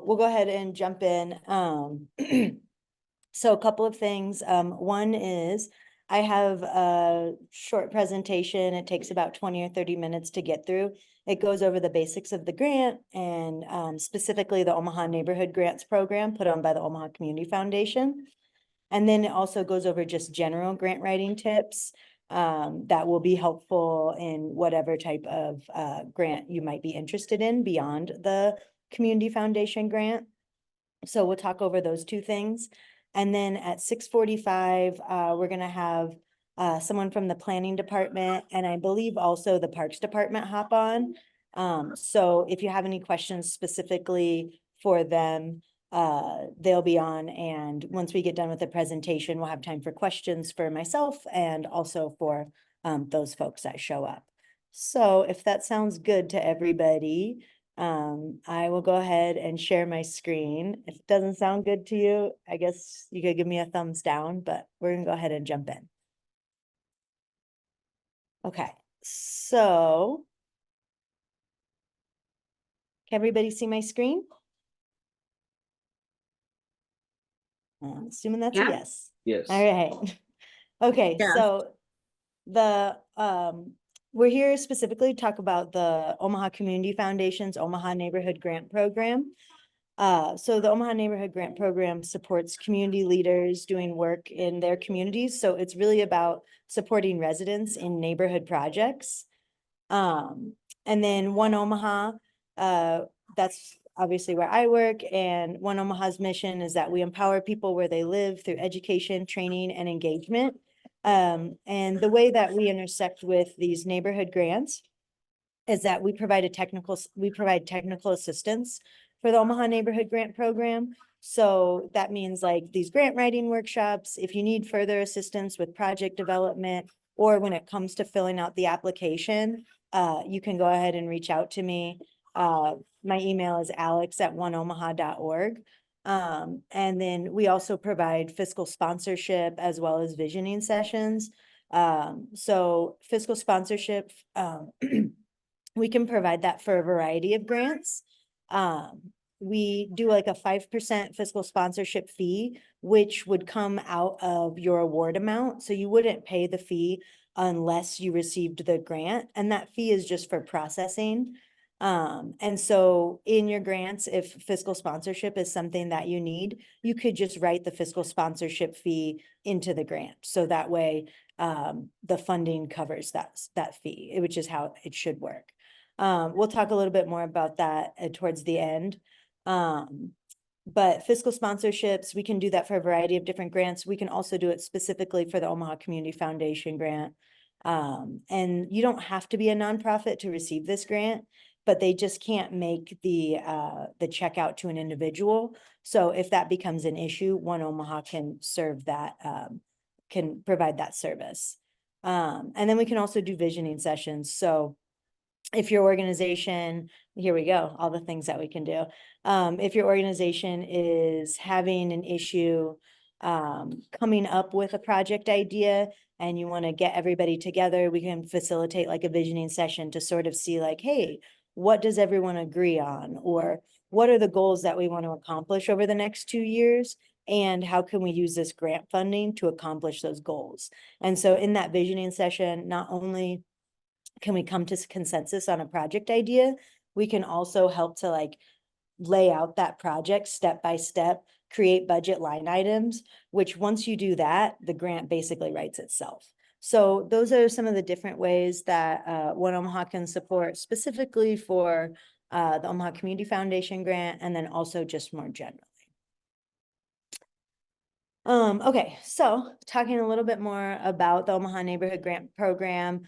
we'll go ahead and jump in. So a couple of things. One is I have a short presentation. It takes about 20 or 30 minutes to get through. It goes over the basics of the grant and specifically the Omaha Neighborhood Grants Program put on by the Omaha Community Foundation. And then it also goes over just general grant writing tips that will be helpful in whatever type of grant you might be interested in beyond the Community Foundation grant. So we'll talk over those two things. And then at 6:45, we're going to have someone from the planning department and I believe also the parks department hop on. So if you have any questions specifically for them, they'll be on. And once we get done with the presentation, we'll have time for questions for myself and also for those folks that show up. So if that sounds good to everybody, I will go ahead and share my screen. If it doesn't sound good to you, I guess you could give me a thumbs down, but we're gonna go ahead and jump in. Okay, so can everybody see my screen? I'm assuming that's a yes. Yes. All right. Okay, Yeah. so the we're here specifically to talk about the Omaha Community Foundation's Omaha Neighborhood Grant Program. So the Omaha Neighborhood Grant Program supports community leaders doing work in their communities. So it's really about supporting residents in neighborhood projects. And then One Omaha, that's obviously where I work, and One Omaha's mission is that we empower people where they live through education, training, and engagement. And the way that we intersect with these neighborhood grants is that we provide technical assistance for the Omaha Neighborhood Grant Program. So that means like these grant writing workshops, if you need further assistance with project development, or when it comes to filling out the application, you can go ahead and reach out to me. My email is alex@oneomaha.org. And then we also provide fiscal sponsorship as well as visioning sessions. So fiscal sponsorship, we can provide that for a variety of grants. We do like a 5% fiscal sponsorship fee, which would come out of your award amount. So you wouldn't pay the fee unless you received the grant, and that fee is just for processing. And so in your grants, if fiscal sponsorship is something that you need, you could just write the fiscal sponsorship fee into the grant. So that way, the funding covers that fee, which is how it should work. We'll talk a little bit more about that towards the end. But fiscal sponsorships, we can do that for a variety of different grants. We can also do it specifically for the Omaha Community Foundation grant. And you don't have to be a nonprofit to receive this grant, but they just can't make the check out to an individual. So if that becomes an issue, One Omaha can serve that, can provide that service. And then we can also do visioning sessions. So if your organization, here we go, all the things that we can do. If your organization is having an issue coming up with a project idea and you want to get everybody together, we can facilitate like a visioning session to sort of see like, hey, what does everyone agree on? Or what are the goals that we want to accomplish over the next 2 years? And how can we use this grant funding to accomplish those goals? And so in that visioning session, not only can we come to consensus on a project idea, we can also help to like lay out that project step by step, create budget line items, which once you do that, the grant basically writes itself. So those are some of the different ways that One Omaha can support specifically for the Omaha Community Foundation grant, and then also just more generally. Okay, so talking a little bit more about the Omaha Neighborhood Grant Program,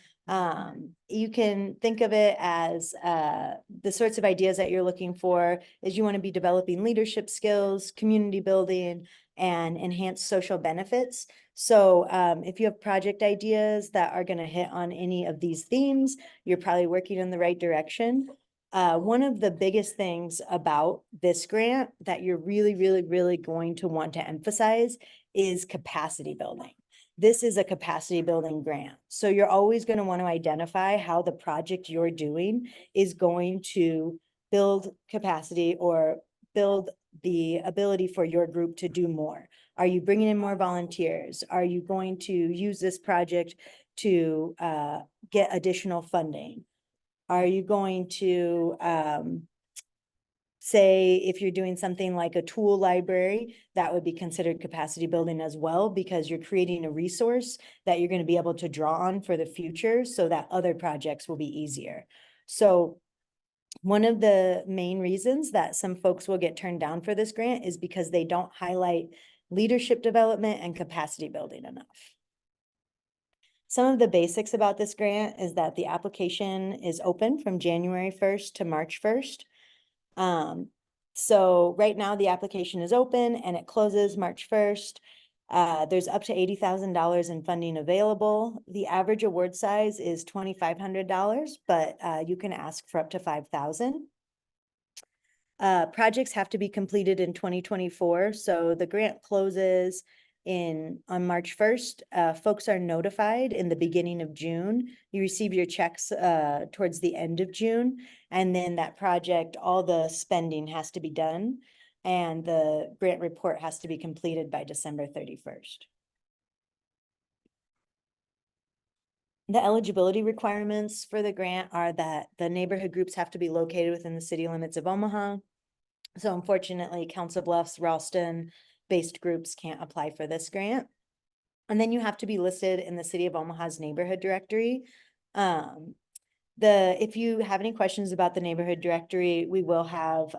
you can think of it as the sorts of ideas that you're looking for is you want to be developing leadership skills, community building, and enhanced social benefits. So if you have project ideas that are going to hit on any of these themes, you're probably working in the right direction. One of the biggest things about this grant that you're really going to want to emphasize is capacity building. This is a capacity building grant. So you're always going to want to identify how the project you're doing is going to build capacity or build the ability for your group to do more? Are you bringing in more volunteers? Are you going to use this project to get additional funding? Are you going to say if you're doing something like a tool library, that would be considered capacity building as well, because you're creating a resource that you're going to be able to draw on for the future so that other projects will be easier. So one of the main reasons that some folks will get turned down for this grant is because they don't highlight leadership development and capacity building enough. Some of the basics about this grant is that the application is open from January 1st to March 1st. So right now the application is open and it closes March 1st. There's up to $80,000 in funding available. The average award size is $2,500, but you can ask for up to $5,000. Projects have to be completed in 2024. So the grant closes on March 1st. Folks are notified in the beginning of June. You receive your checks towards the end of June. And then that project, all the spending has to be done. And the grant report has to be completed by December 31st. The eligibility requirements for the grant are that the neighborhood groups have to be located within the city limits of Omaha. So unfortunately, Council Bluffs, Ralston-based groups can't apply for this grant. And then you have to be listed in the city of Omaha's neighborhood directory. If you have any questions about the neighborhood directory, we will have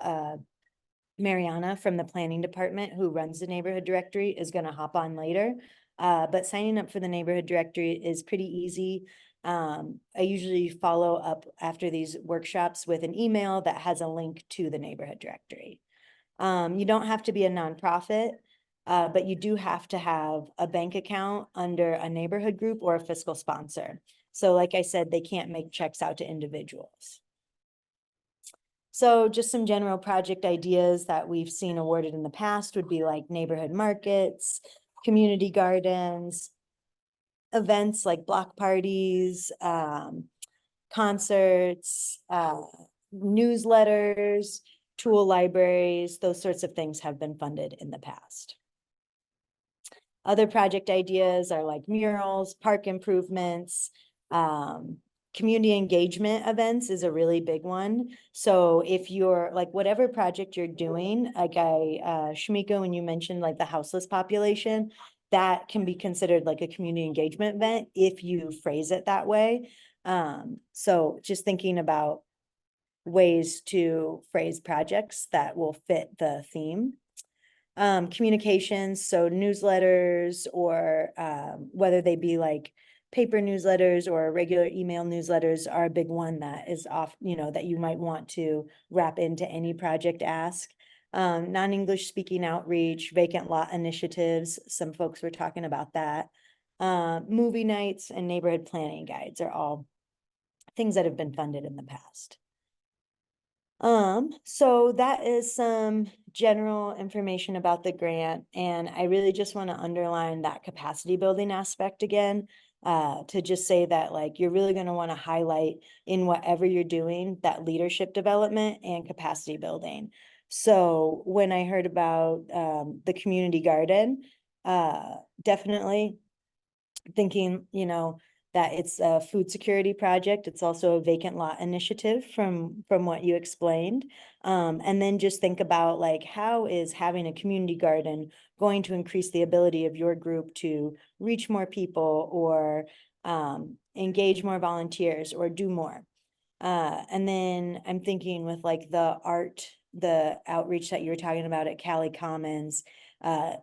Mariana from the planning department who runs the neighborhood directory is going to hop on later. But signing up for the neighborhood directory is pretty easy. I usually follow up after these workshops with an email that has a link to the neighborhood directory. You don't have to be a nonprofit, but you do have to have a bank account under a neighborhood group or a fiscal sponsor. So like I said, they can't make checks out to individuals. So just some general project ideas that we've seen awarded in the past would be like neighborhood markets, community gardens, events like block parties, concerts, newsletters, tool libraries, those sorts of things have been funded in the past. Other project ideas are like murals, park improvements, community engagement events is a really big one. So if you're like, whatever project you're doing, like Shamika, when you mentioned like the houseless population, that can be considered like a community engagement event if you phrase it that way. So just thinking about ways to phrase projects that will fit the theme. Communications, so newsletters or whether they be like paper newsletters or regular email newsletters are a big one that is off, that you might want to wrap into any project ask. Non-English speaking outreach, vacant lot initiatives, some folks were talking about that. Movie nights and neighborhood planning guides are all things that have been funded in the past. So that is some general information about the grant, and I really just want to underline that capacity building aspect again, to just say that like you're really going to want to highlight in whatever you're doing that leadership development and capacity building. So when I heard about the community garden, definitely thinking, that it's a food security project. It's also a vacant lot initiative from what you explained. And then just think about like, how is having a community garden going to increase the ability of your group to reach more people or engage more volunteers or do more. And then I'm thinking with like the outreach that you were talking about at Cali Commons,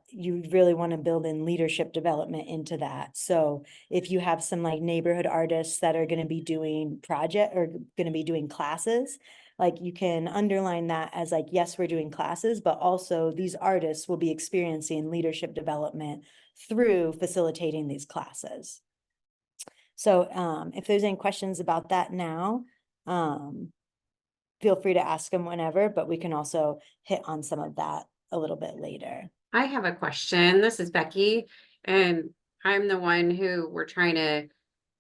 you really want to build in leadership development into that. So if you have some like neighborhood artists that are going to be doing going to be doing classes, like you can underline that as like, yes, we're doing classes, but also these artists will be experiencing leadership development through facilitating these classes. So if there's any questions about that now, feel free to ask them whenever, but we can also hit on some of that a little bit later. I have a question. This is Becky, and I'm the one who we're trying to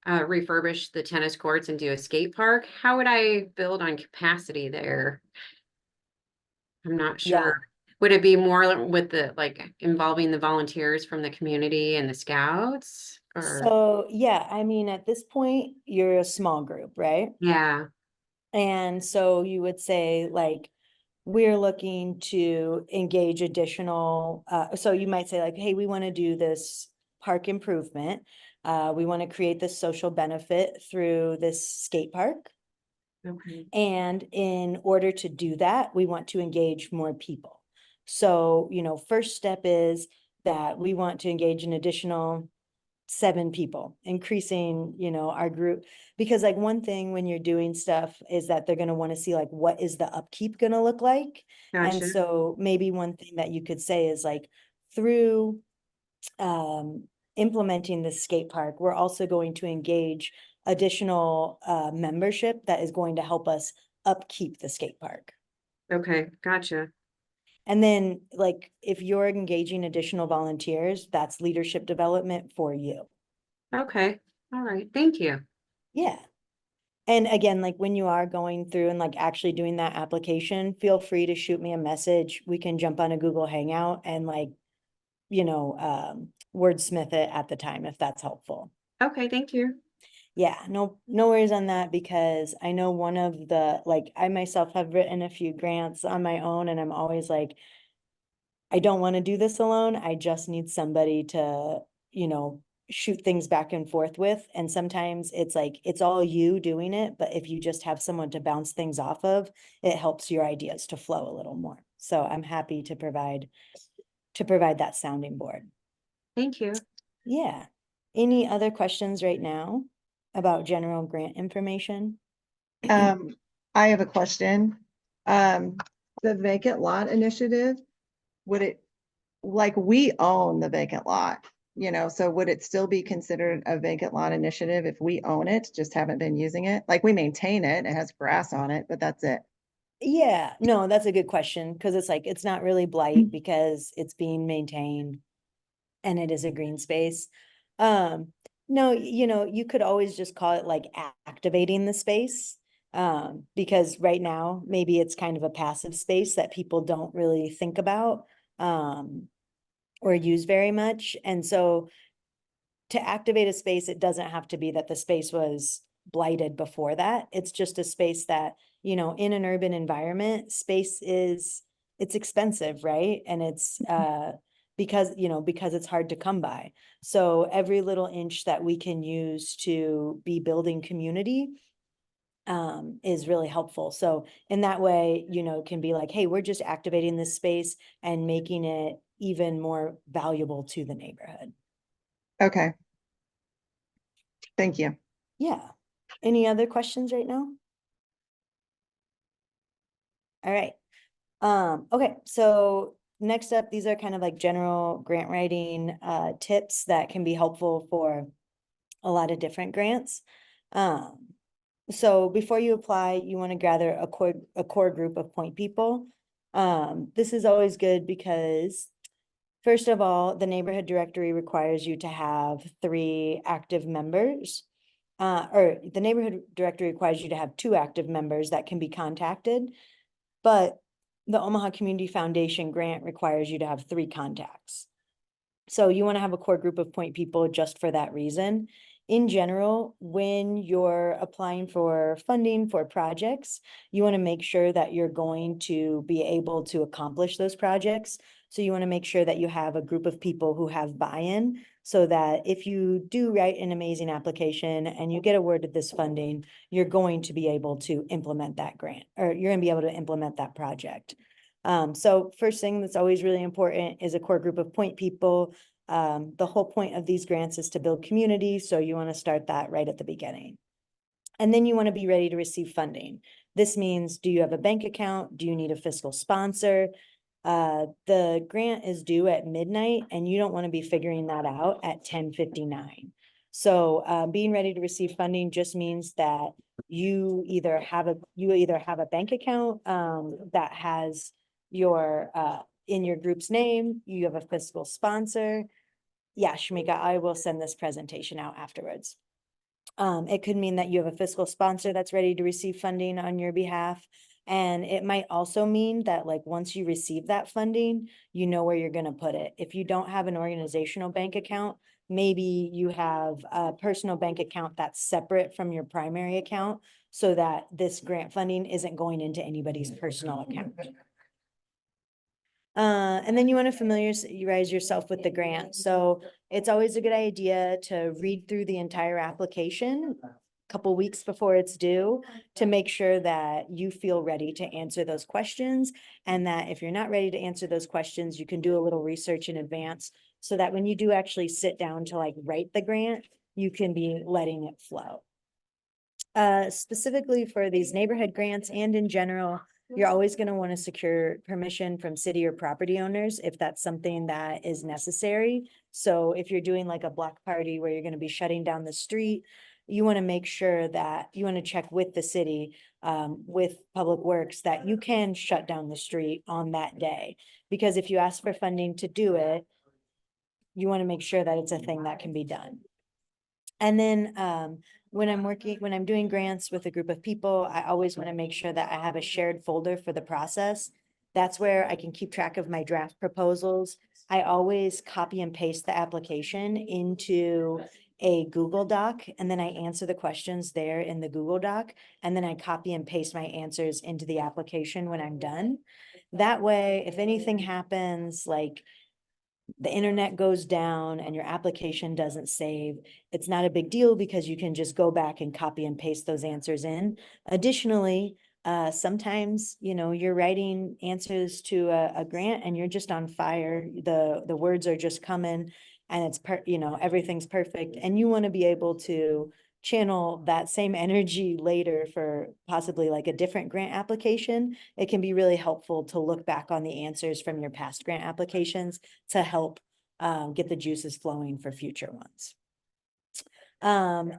refurbish the tennis courts and do a skate park. How would I build on capacity there? I'm not Yeah. sure. Would it be more with the, like, involving the volunteers from the community and the scouts or? So, yeah, I mean, at this point, you're a small group, right? Yeah, And so you would say like, we're looking to engage additional, so you might say like, hey, we want to do this park improvement. We want to create this social benefit through this skate park. okay, And in order to do that, we want to engage more people. So, first step is that we want to engage an additional 7 people, increasing, our group. Because like one thing when you're doing stuff is that they're gonna wanna see like, what is the upkeep gonna look like? And gotcha. so maybe one thing that you could say is like, through um implementing the skate park, we're also going to engage additional membership that is going to help us upkeep the skate park. Okay, gotcha. And then like, if you're engaging additional volunteers, that's leadership development for you. Okay, all right, thank you. Yeah. And again, like when you are going through and like actually doing that application, feel free to shoot me a message. We can jump on a Google Hangout and like, wordsmith it at the time if that's helpful. Okay, thank you. Yeah, no worries on that, because I know one of the, like, I myself have written a few grants on my own and I'm always like, I don't want to do this alone. I just need somebody to, shoot things back and forth with. And sometimes it's like, it's all you doing it, but if you just have someone to bounce things off of, it helps your ideas to flow a little more. So I'm happy to provide that sounding board. Thank you. Yeah. Any other questions right now about general grant information? Um, I have a question. Um, the vacant lot initiative, would it, like, we own the vacant lot, so would it still be considered a vacant lot initiative if we own it, just haven't been using it? Like, we maintain it, it has grass on it, but that's it. Yeah, no, that's a good question, because it's like, it's not really blight because it's being maintained and it is a green space. No, you could always just call it like activating the space. Because right now, maybe it's kind of a passive space that people don't really think about, or use very much. And so to activate a space, it doesn't have to be that the space was blighted before that. It's just a space that, in an urban environment, it's expensive, right? And it's because it's hard to come by. So every little inch that we can use to be building community is really helpful. So in that way, it can be like, hey, we're just activating this space and making it even more valuable to the neighborhood. Okay. Thank you. Yeah. Any other questions right now? All right. Okay, so next up, these are kind of like general grant writing tips that can be helpful for a lot of different grants. So before you apply, you want to gather a core group of point people. This is always good because, first of all, the neighborhood directory requires you to have 3 active members. Or the neighborhood directory requires you to have 2 active members that can be contacted, but the Omaha Community Foundation grant requires you to have 3 contacts. So you want to have a core group of point people just for that reason. In general, when you're applying for funding for projects, you want to make sure that you're going to be able to accomplish those projects. So you want to make sure that you have a group of people who have buy-in, so that if you do write an amazing application and you get awarded this funding, you're going to be able to implement that grant, or you're going to be able to implement that project. So first thing that's always really important is a core group of point people. The whole point of these grants is to build community, so you want to start that right at the beginning. And then you want to be ready to receive funding. This means, do you have a bank account? Do you need a fiscal sponsor? The grant is due at midnight and you don't want to be figuring that out at 10:59. So being ready to receive funding just means that you either have a bank account that has your in your group's name, you have a fiscal sponsor. Yeah, Shamika, I will send this presentation out afterwards. It could mean that you have a fiscal sponsor that's ready to receive funding on your behalf. And it might also mean that like, once you receive that funding, you know where you're gonna put it. If you don't have an organizational bank account, maybe you have a personal bank account that's separate from your primary account so that this grant funding isn't going into anybody's personal account. And then you want to familiarize yourself with the grant. So it's always a good idea to read through the entire application a couple weeks before it's due to make sure that you feel ready to answer those questions. And that if you're not ready to answer those questions, you can do a little research in advance so that when you do actually sit down to like write the grant, you can be letting it flow. Specifically for these neighborhood grants and in general, you're always going to want to secure permission from city or property owners if that's something that is necessary. So if you're doing like a block party where you're going to be shutting down the street, you want to make sure that you want to check with the city, with Public Works, that you can shut down the street on that day. Because if you ask for funding to do it, you want to make sure that it's a thing that can be done. And then when I'm doing grants with a group of people, I always want to make sure that I have a shared folder for the process. That's where I can keep track of my draft proposals. I always copy and paste the application into a Google Doc, and then I answer the questions there in the Google Doc, and then I copy and paste my answers into the application when I'm done. That way, if anything happens, like the internet goes down and your application doesn't save, it's not a big deal because you can just go back and copy and paste those answers in. Additionally, sometimes, you know, you're writing answers to a grant and you're just on fire. The words are just coming and it's everything's perfect. And you want to be able to channel that same energy later for possibly like a different grant application. It can be really helpful to look back on the answers from your past grant applications to help get the juices flowing for future ones.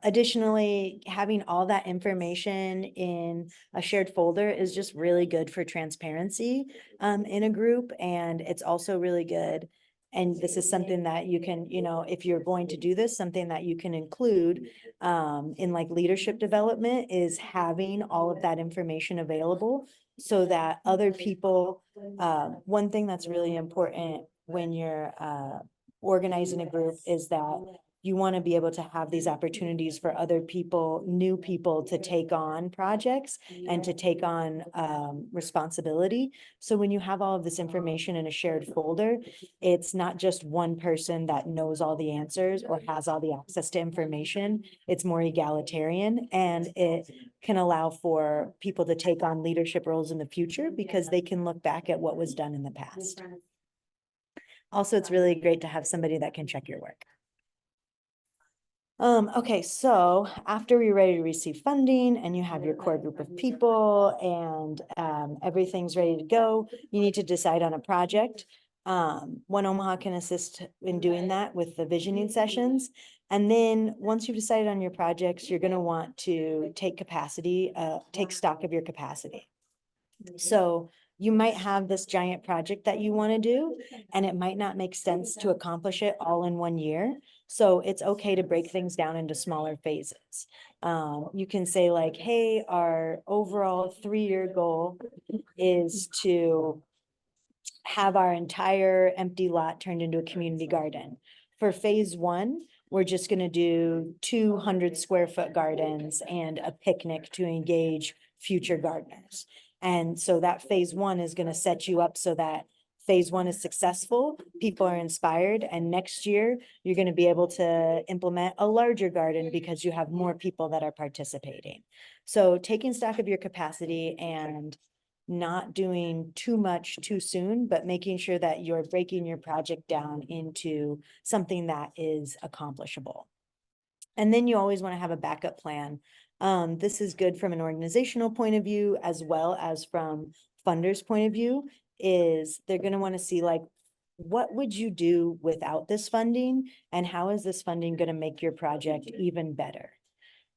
Additionally, having all that information in a shared folder is just really good for transparency in a group. And it's also really good. And this is something that you can, if you're going to do this, something that you can include in like leadership development is having all of that information available so that other people, one thing that's really important when you're organizing a group is that you want to be able to have these opportunities for other people, new people to take on projects and to take on responsibility. So when you have all of this information in a shared folder, it's not just one person that knows all the answers or has all the access to information. It's more egalitarian and it can allow for people to take on leadership roles in the future because they can look back at what was done in the past. Also, it's really great to have somebody that can check your work. Okay, so after you're ready to receive funding and you have your core group of people and everything's ready to go, you need to decide on a project. One Omaha can assist in doing that with the visioning sessions. And then once you've decided on your projects, you're going to want to take stock of your capacity. So you might have this giant project that you want to do, and it might not make sense to accomplish it all in 1 year. So it's okay to break things down into smaller phases. You can say like, hey, our overall 3-year goal is to have our entire empty lot turned into a community garden. For phase 1, we're just going to do 200 square foot gardens and a picnic to engage future gardeners. And so that phase 1 is going to set you up so that phase 1 is successful, people are inspired, and next year you're going to be able to implement a larger garden because you have more people that are participating. So taking stock of your capacity and not doing too much too soon, but making sure that you're breaking your project down into something that is accomplishable. And then you always want to have a backup plan. This is good from an organizational point of view, as well as from funders' point of view, is they're going to want to see like, what would you do without this funding? And how is this funding going to make your project even better?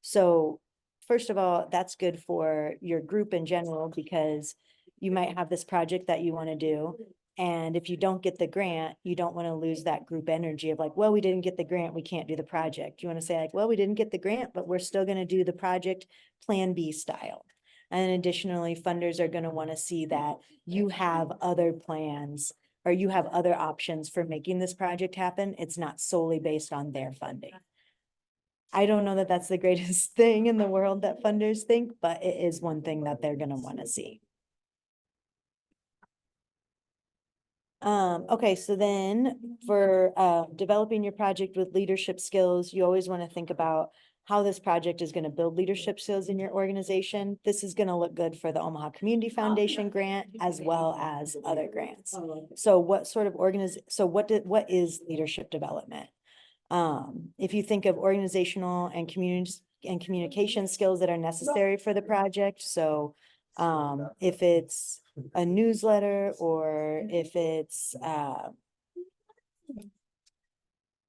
So first of all, that's good for your group in general, because you might have this project that you want to do. And if you don't get the grant, you don't want to lose that group energy of like, well, we didn't get the grant, we can't do the project. You want to say like, well, we didn't get the grant, but we're still going to do the project plan B style. And additionally, funders are gonna wanna see that you have other plans or you have other options for making this project happen. It's not solely based on their funding. I don't know that that's the greatest thing in the world that funders think, but it is one thing that they're gonna wanna see. Okay, so then for developing your project with leadership skills, you always want to think about how this project is going to build leadership skills in your organization. This is going to look good for the Omaha Community Foundation grant as well as other grants. So what sort of what is leadership development? If you think of organizational and communication skills that are necessary for the project, so if it's a newsletter or if it's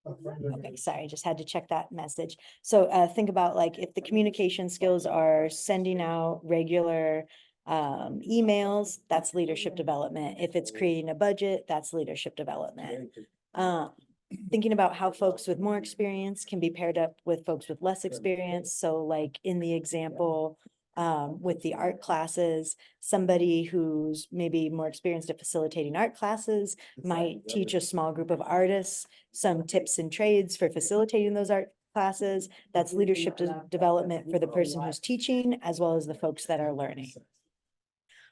okay, sorry, I just had to check that message. So think about like if the communication skills are sending out regular emails, that's leadership development. If it's creating a budget, that's leadership development. Thinking about how folks with more experience can be paired up with folks with less experience. So like in the example with the art classes, somebody who's maybe more experienced at facilitating art classes might teach a small group of artists some tips and trades for facilitating those art classes. That's leadership development for the person who's teaching as well as the folks that are learning.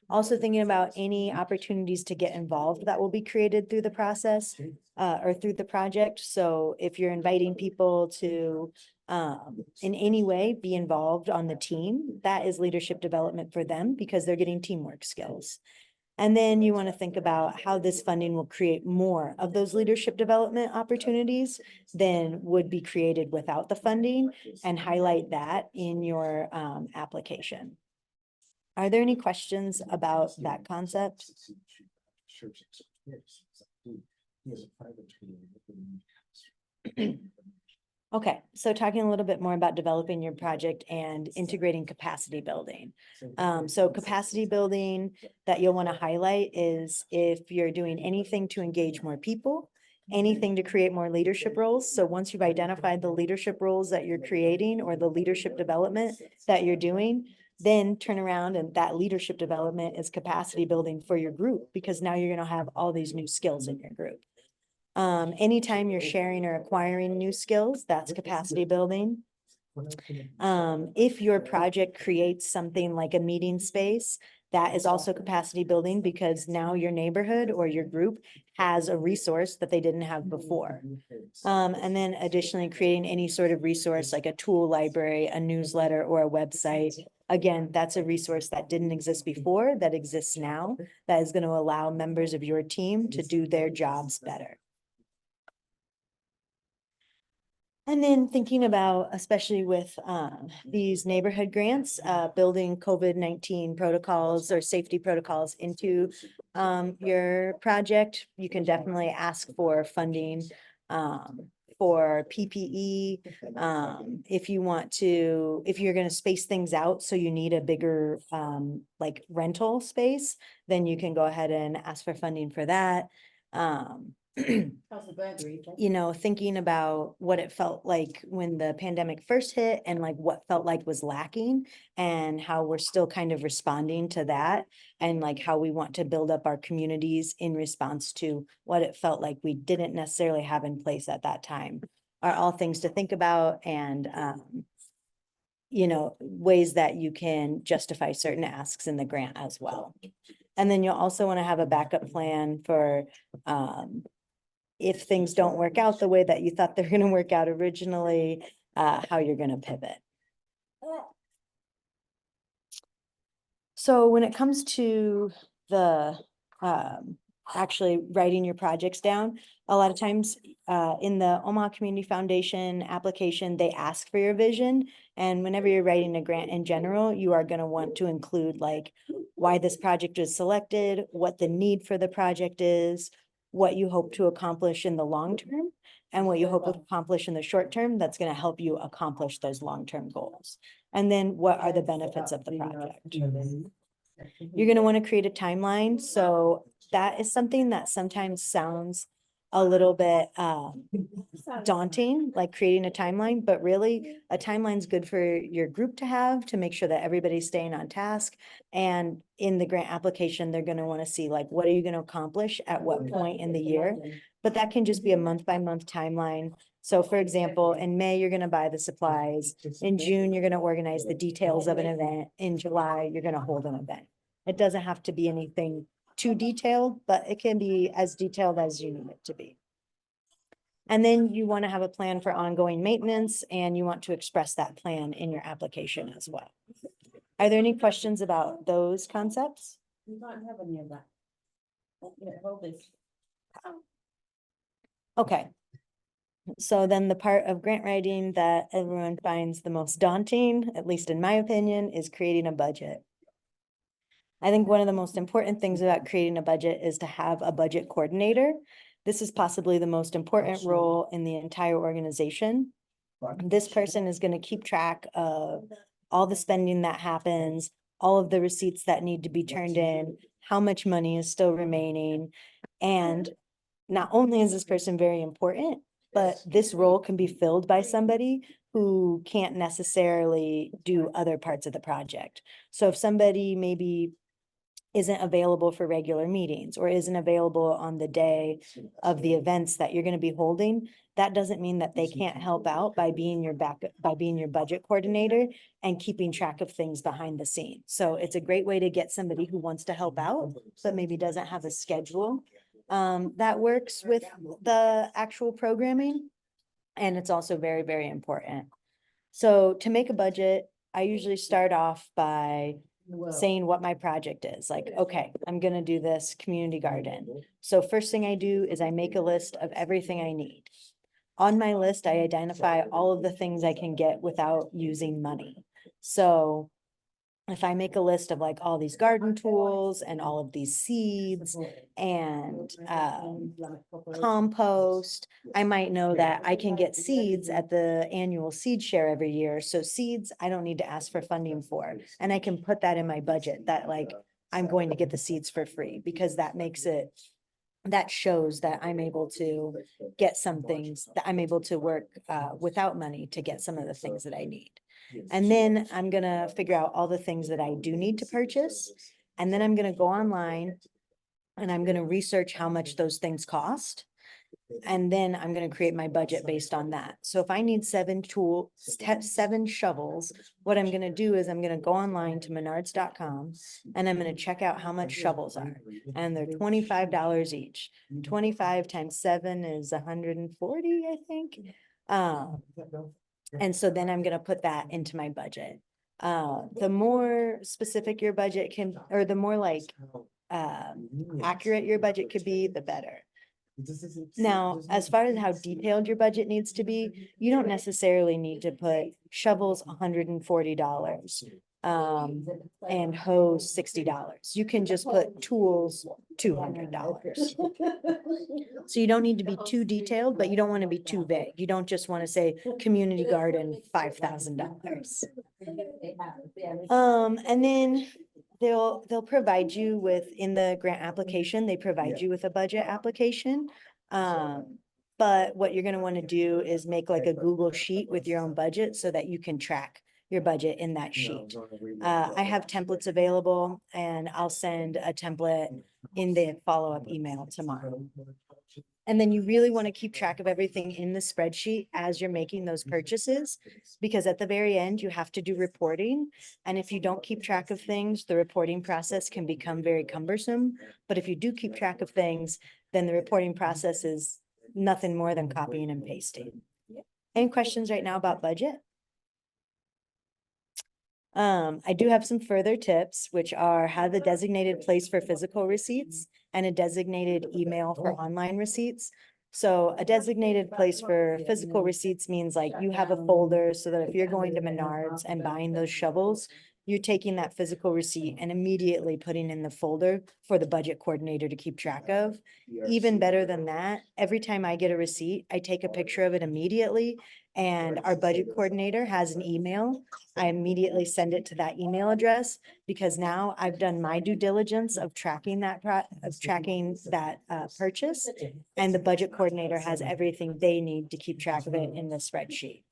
Also thinking about any opportunities to get involved that will be created through the process or through the project. So if you're inviting people to in any way be involved on the team, that is leadership development for them because they're getting teamwork skills. And then you want to think about how this funding will create more of those leadership development opportunities than would be created without the funding and highlight that in your application. Are there any questions about that concept? Okay, so talking a little bit more about developing your project and integrating capacity building. So capacity building that you'll want to highlight is if you're doing anything to engage more people, anything to create more leadership roles. So once you've identified the leadership roles that you're creating or the leadership development that you're doing, then turn around and that leadership development is capacity building for your group because now you're going to have all these new skills in your group. Anytime you're sharing or acquiring new skills, that's capacity building. If your project creates something like a meeting space, that is also capacity building because now your neighborhood or your group has a resource that they didn't have before. And then additionally, creating any sort of resource like a tool library, a newsletter, or a website. Again, that's a resource that didn't exist before, that exists now, that is going to allow members of your team to do their jobs better. And then thinking about, especially with these neighborhood grants, building COVID-19 protocols or safety protocols into your project, you can definitely ask for funding for PPE. If you want to, if you're going to space things out, so you need a bigger like rental space, then you can go ahead and ask for funding for that. You know, thinking about what it felt like when the pandemic first hit and like what felt like was lacking and how we're still kind of responding to that and like how we want to build up our communities in response to what it felt like we didn't necessarily have in place at that time are all things to think about and you know, ways that you can justify certain asks in the grant as well. And then you'll also want to have a backup plan for if things don't work out the way that you thought they're going to work out originally, how you're going to pivot. So when it comes to the actually writing your projects down, a lot of times in the Omaha Community Foundation application, they ask for your vision. And whenever you're writing a grant in general, you are going to want to include like why this project is selected, what the need for the project is, what you hope to accomplish in the long term, and what you hope to accomplish in the short term that's going to help you accomplish those long-term goals. And then what are the benefits of the project? You're going to want to create a timeline. So that is something that sometimes sounds a little bit daunting, like creating a timeline, but really a timeline's good for your group to have to make sure that everybody's staying on task. And in the grant application, they're gonna wanna see like, what are you gonna accomplish at what point in the year? But that can just be a month by month timeline. So for example, in May, you're gonna buy the supplies. In June, you're gonna organize the details of an event. In July, you're gonna hold an event. It doesn't have to be anything too detailed, but it can be as detailed as you need it to be. And then you want to have a plan for ongoing maintenance, and you want to express that plan in your application as well. Are there any questions about those concepts? We don't have any of that. Yeah, hold this. Okay. So then the part of grant writing that everyone finds the most daunting, at least in my opinion, is creating a budget. I think one of the most important things about creating a budget is to have a budget coordinator. This is possibly the most important role in the entire organization. This person is going to keep track of all the spending that happens, all of the receipts that need to be turned in, how much money is still remaining. And not only is this person very important, but this role can be filled by somebody who can't necessarily do other parts of the project. So if somebody maybe isn't available for regular meetings or isn't available on the day of the events that you're going to be holding, that doesn't mean that they can't help out by being your budget coordinator and keeping track of things behind the scenes. So it's a great way to get somebody who wants to help out, but maybe doesn't have a schedule that works with the actual programming. And it's also very, very important. So to make a budget, I usually start off by saying what my project is. Like, okay, I'm gonna do this community garden. So first thing I do is I make a list of everything I need. On my list, I identify all of the things I can get without using money. So if I make a list of like all these garden tools and all of these seeds and compost, I might know that I can get seeds at the annual seed share every year. So seeds, I don't need to ask for funding for, and I can put that in my budget that like, I'm going to get the seeds for free, because that makes it, that shows that I'm able to get some things, that I'm able to work without money to get some of the things that I need. And then I'm gonna figure out all the things that I do need to purchase. And then I'm gonna go online and I'm gonna research how much those things cost. And then I'm gonna create my budget based on that. So if I need 7 shovels, what I'm gonna do is I'm gonna go online to menards.com and I'm gonna check out how much shovels are. And they're $25 each. 25 times 7 is 140, I think. And so then I'm gonna put that into my budget. The more specific your budget can, or the more like accurate your budget could be, the better. Now, as far as how detailed your budget needs to be, you don't necessarily need to put shovels $140 and hose $60. You can just put tools $200. So you don't need to be too detailed, but you don't want to be too vague. You don't just want to say community garden $5,000. And then they'll provide you with, in the grant application, they provide you with a budget application. But what you're gonna want to do is make like a Google sheet with your own budget so that you can track your budget in that sheet. I have templates available, and I'll send a template in the follow-up email tomorrow. And then you really want to keep track of everything in the spreadsheet as you're making those purchases, because at the very end, you have to do reporting. And if you don't keep track of things, the reporting process can become very cumbersome. But if you do keep track of things, then the reporting process is nothing more than copying and pasting. Any questions right now about budget? I do have some further tips, which are have a designated place for physical receipts and a designated email for online receipts. So a designated place for physical receipts means like you have a folder so that if you're going to Menards and buying those shovels, you're taking that physical receipt and immediately putting in the folder for the budget coordinator to keep track of. Even better than that, every time I get a receipt, I take a picture of it immediately, and our budget coordinator has an email. I immediately send it to that email address, because now I've done my due diligence of tracking that purchase, and the budget coordinator has everything they need to keep track of it in the spreadsheet.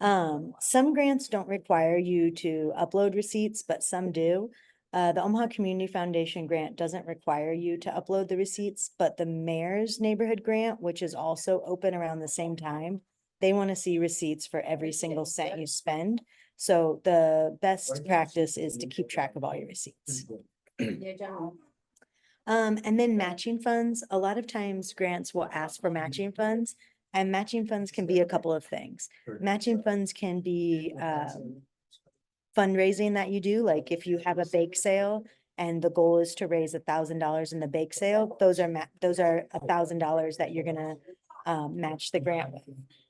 Some grants don't require you to upload receipts, but some do. The Omaha Community Foundation grant doesn't require you to upload the receipts, but the mayor's neighborhood grant, which is also open around the same time, they want to see receipts for every single cent you spend. So the best practice is to keep track of all your receipts. And then matching funds, a lot of times grants will ask for matching funds, and matching funds can be a couple of things. Matching funds can be fundraising that you do, like if you have a bake sale and the goal is to raise $1,000 in the bake sale, those are $1,000 that you're gonna match the grant with.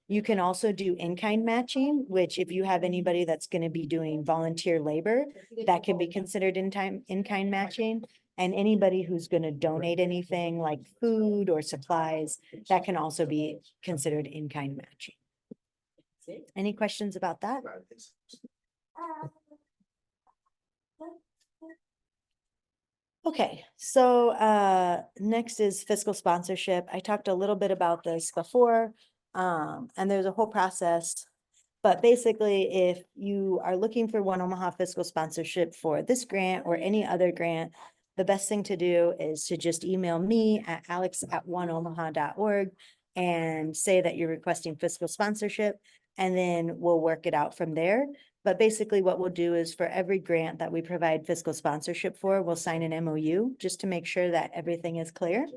You can also do in-kind matching, which if you have anybody that's gonna be doing volunteer labor, that can be considered in-kind matching. And anybody who's gonna donate anything like food or supplies, that can also be considered in-kind matching. Any questions about that? Okay, so next is fiscal sponsorship. I talked a little bit about this before, and there's a whole process. But basically, if you are looking for One Omaha fiscal sponsorship for this grant or any other grant, the best thing to do is to just email me at alex@oneomaha.org and say that you're requesting fiscal sponsorship, and then we'll work it out from there. But basically what we'll do is for every grant that we provide fiscal sponsorship for, we'll sign an MOU just to make sure that everything is clear.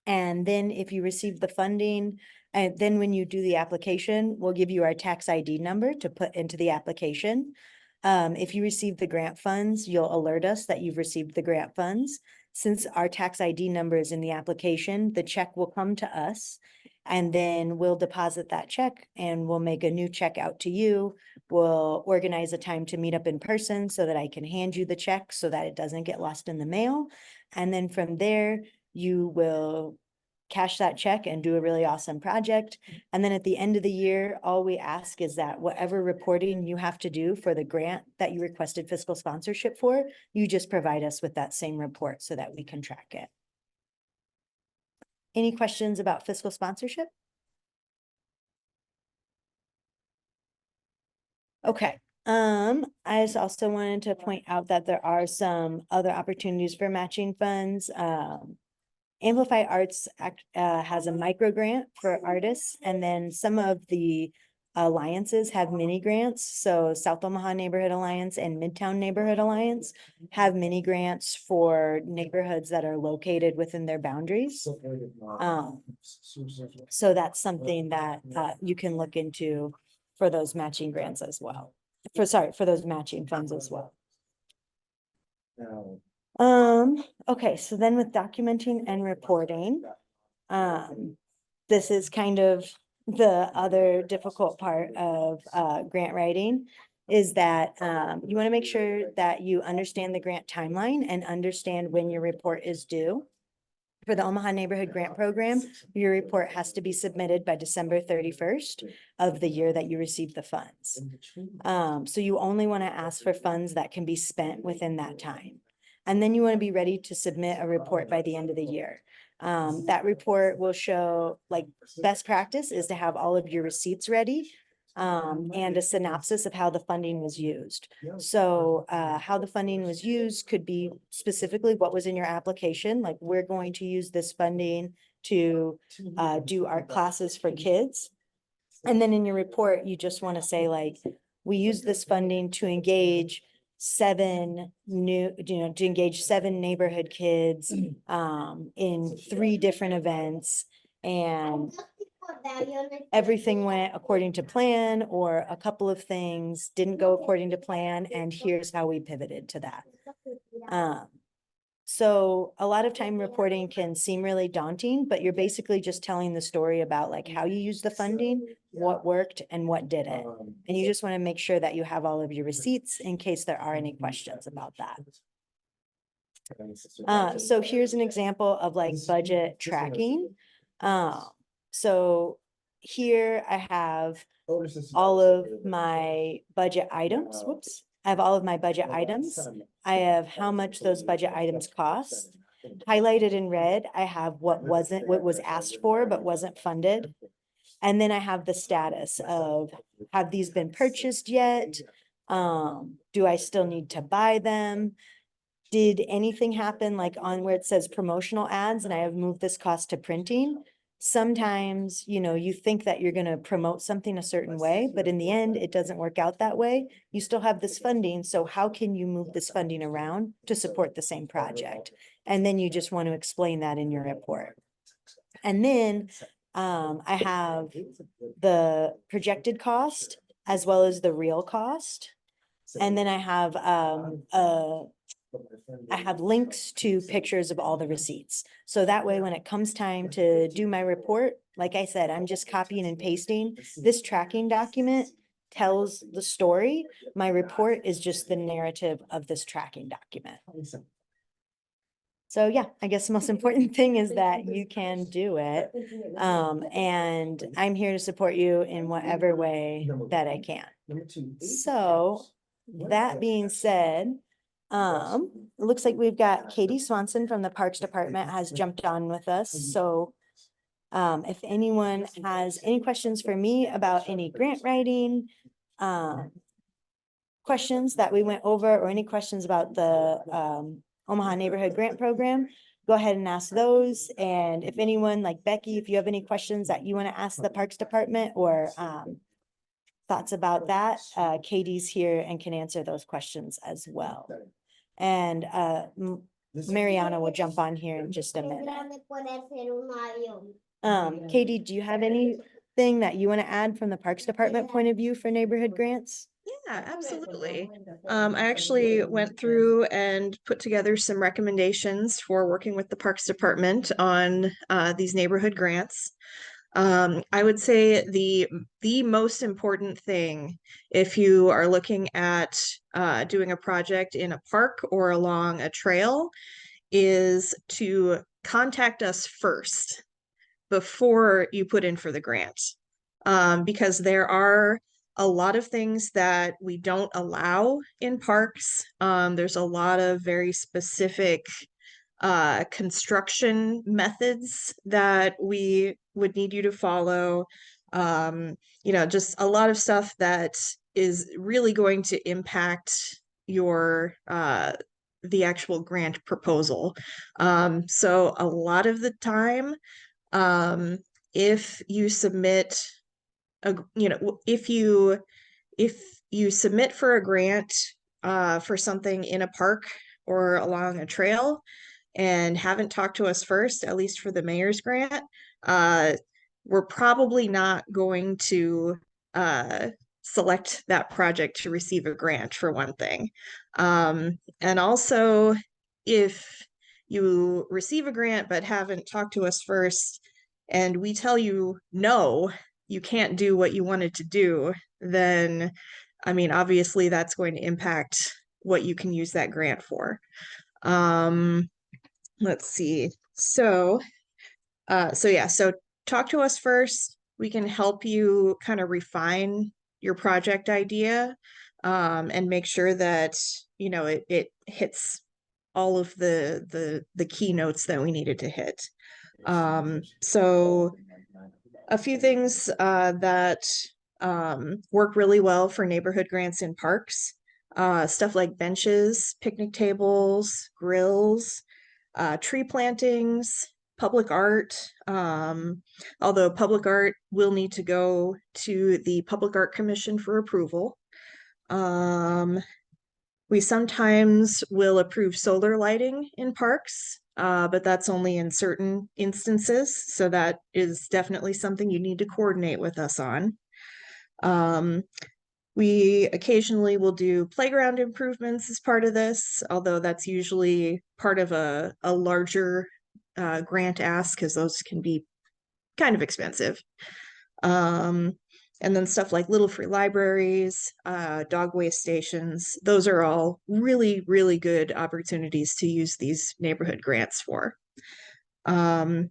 And then if you receive the funding, and then when you do the application, we'll give you our tax ID number to put into the application. If you receive the grant funds, you'll alert us that you've received the grant funds. Since our tax ID number is in the application, the check will come to us, and then we'll deposit that check and we'll make a new check out to you. We'll organize a time to meet up in person so that I can hand you the check so that it doesn't get lost in the mail. And then from there, you will cash that check and do a really awesome project. And then at the end of the year, all we ask is that whatever reporting you have to do for the grant that you requested fiscal sponsorship for, you just provide us with that same report so that we can track it. Any questions about fiscal sponsorship? Okay, I just also wanted to point out that there are some other opportunities for matching funds. Amplify Arts has a micro grant for artists, and then some of the alliances have mini grants. So South Omaha Neighborhood Alliance and Midtown Neighborhood Alliance have mini grants for neighborhoods that are located within their boundaries. So that's something that you can look into for those matching grants as well. For those matching funds as well. Okay, so then with documenting and reporting, this is kind of the other difficult part of grant writing, is that you want to make sure that you understand the grant timeline and understand when your report is due. For the Omaha Neighborhood Grant Program, your report has to be submitted by December 31st of the year that you receive the funds. So you only want to ask for funds that can be spent within that time. And then you want to be ready to submit a report by the end of the year. That report will show, like, best practice is to have all of your receipts ready, and a synopsis of how the funding was used. So how the funding was used could be specifically what was in your application, like we're going to use this funding to do art classes for kids. And then in your report, you just want to say, like, we use this funding to engage seven neighborhood kids in 3 different events, and everything went according to plan, or a couple of things didn't go according to plan, and here's how we pivoted to that. So a lot of time reporting can seem really daunting, but you're basically just telling the story about like how you use the funding, what worked and what didn't. And you just want to make sure that you have all of your receipts in case there are any questions about that. So here's an example of like budget tracking. So here I have all of my budget items. Whoops. I have all of my budget items. I have how much those budget items cost. Highlighted in red, I have what was asked for but wasn't funded. And then I have the status of, have these been purchased yet? Do I still need to buy them? Did anything happen like on where it says promotional ads and I have moved this cost to printing? Sometimes, you know, you think that you're gonna promote something a certain way, but in the end, it doesn't work out that way. You still have this funding, so how can you move this funding around to support the same project? And then you just want to explain that in your report. And then I have the projected cost as well as the real cost. And then I have links to pictures of all the receipts. So that way, when it comes time to do my report, like I said, I'm just copying and pasting. This tracking document tells the story. My report is just the narrative of this tracking document. So yeah, I guess the most important thing is that you can do it. And I'm here to support you in whatever way that I can. So that being said, it looks like we've got Katie Swanson from the Parks Department has jumped on with us. So if anyone has any questions for me about any grant writing, questions that we went over, or any questions about the Omaha Neighborhood Grant Program, go ahead and ask those. And if anyone like Becky, if you have any questions that you want to ask the Parks Department or thoughts about that, Katie's here and can answer those questions as well. And Mariana will jump on here in just a minute. Katie, do you have anything that you want to add from the Parks Department point of view for neighborhood grants? Yeah, absolutely. I actually went through and put together some recommendations for working with the Parks Department on these neighborhood grants. I would say the most important thing if you are looking at doing a project in a park or along a trail is to contact us first before you put in for the grant. Because there are a lot of things that we don't allow in parks. There's a lot of very specific construction methods that we would need you to follow. You know, just a lot of stuff that is really going to impact your the actual grant proposal. So a lot of the time, if you submit if you submit for a grant for something in a park or along a trail and haven't talked to us first, at least for the mayor's grant, we're probably not going to select that project to receive a grant, for one thing. And also, if you receive a grant but haven't talked to us first and we tell you no, you can't do what you wanted to do, then I mean, obviously that's going to impact what you can use that grant for. Let's see. So talk to us first. We can help you kind of refine your project idea and make sure that, you know, it hits all of the keynotes that we needed to hit. So a few things that work really well for neighborhood grants in parks, stuff like benches, picnic tables, grills, tree plantings, public art, although public art will need to go to the Public Art Commission for approval. We sometimes will approve solar lighting in parks, but that's only in certain instances. So that is definitely something you need to coordinate with us on. We occasionally will do playground improvements as part of this, although that's usually part of a larger grant ask, because those can be kind of expensive. And then stuff like little free libraries, dog waste stations, those are all really, really good opportunities to use these neighborhood grants for. And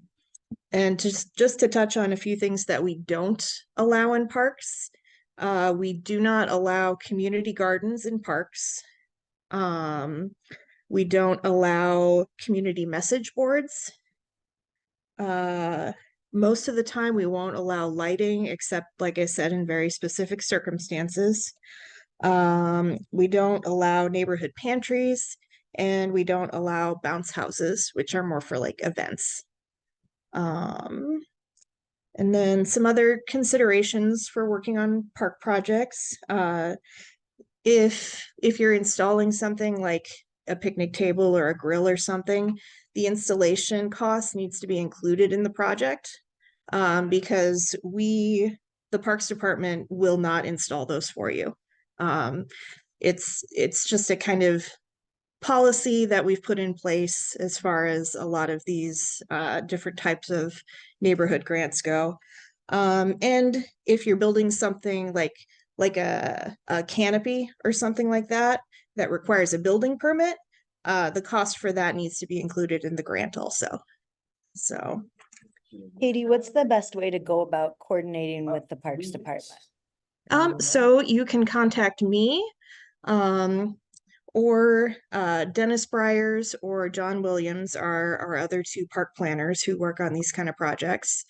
just to touch on a few things that we don't allow in parks, we do not allow community gardens in parks. We don't allow community message boards. Most of the time we won't allow lighting, except, like I said, in very specific circumstances. We don't allow neighborhood pantries, and we don't allow bounce houses, which are more for like events. And then some other considerations for working on park projects. If you're installing something like a picnic table or a grill or something, the installation cost needs to be included in the project, because the Parks Department will not install those for you. It's just a kind of policy that we've put in place as far as a lot of these different types of neighborhood grants go. And if you're building something like a canopy or something like that that requires a building permit, the cost for that needs to be included in the grant also. So Katie, what's the best way to go about coordinating with the Parks Department? so you can contact me, or Dennis Bryers or John Williams are our other two park planners who work on these kind of projects.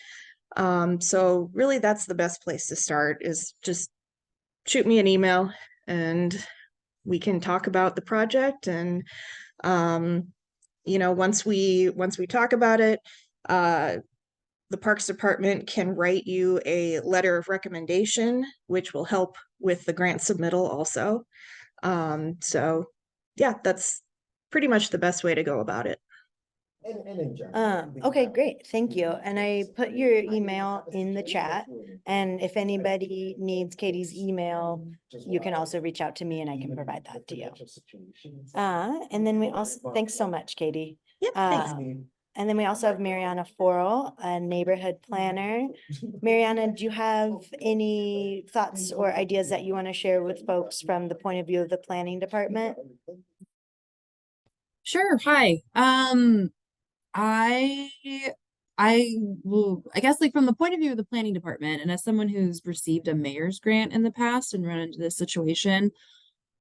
So really that's the best place to start, is just shoot me an email and we can talk about the project. And once we talk about it, the Parks Department can write you a letter of recommendation, which will help with the grant submittal also. So yeah, that's pretty much the best way to go about it. Okay, great. Thank you. And I put your email in the chat. And if anybody needs Katie's email, you can also reach out to me and I can provide that to you. And then we also, thanks so much, Katie. Yep, thanks. And then we also have Mariana Forel, a neighborhood planner. Mariana, do you have any thoughts or ideas that you want to share with folks from the point of view of the planning department? Sure. Hi. I guess like from the point of view of the planning department, and as someone who's received a mayor's grant in the past and run into this situation,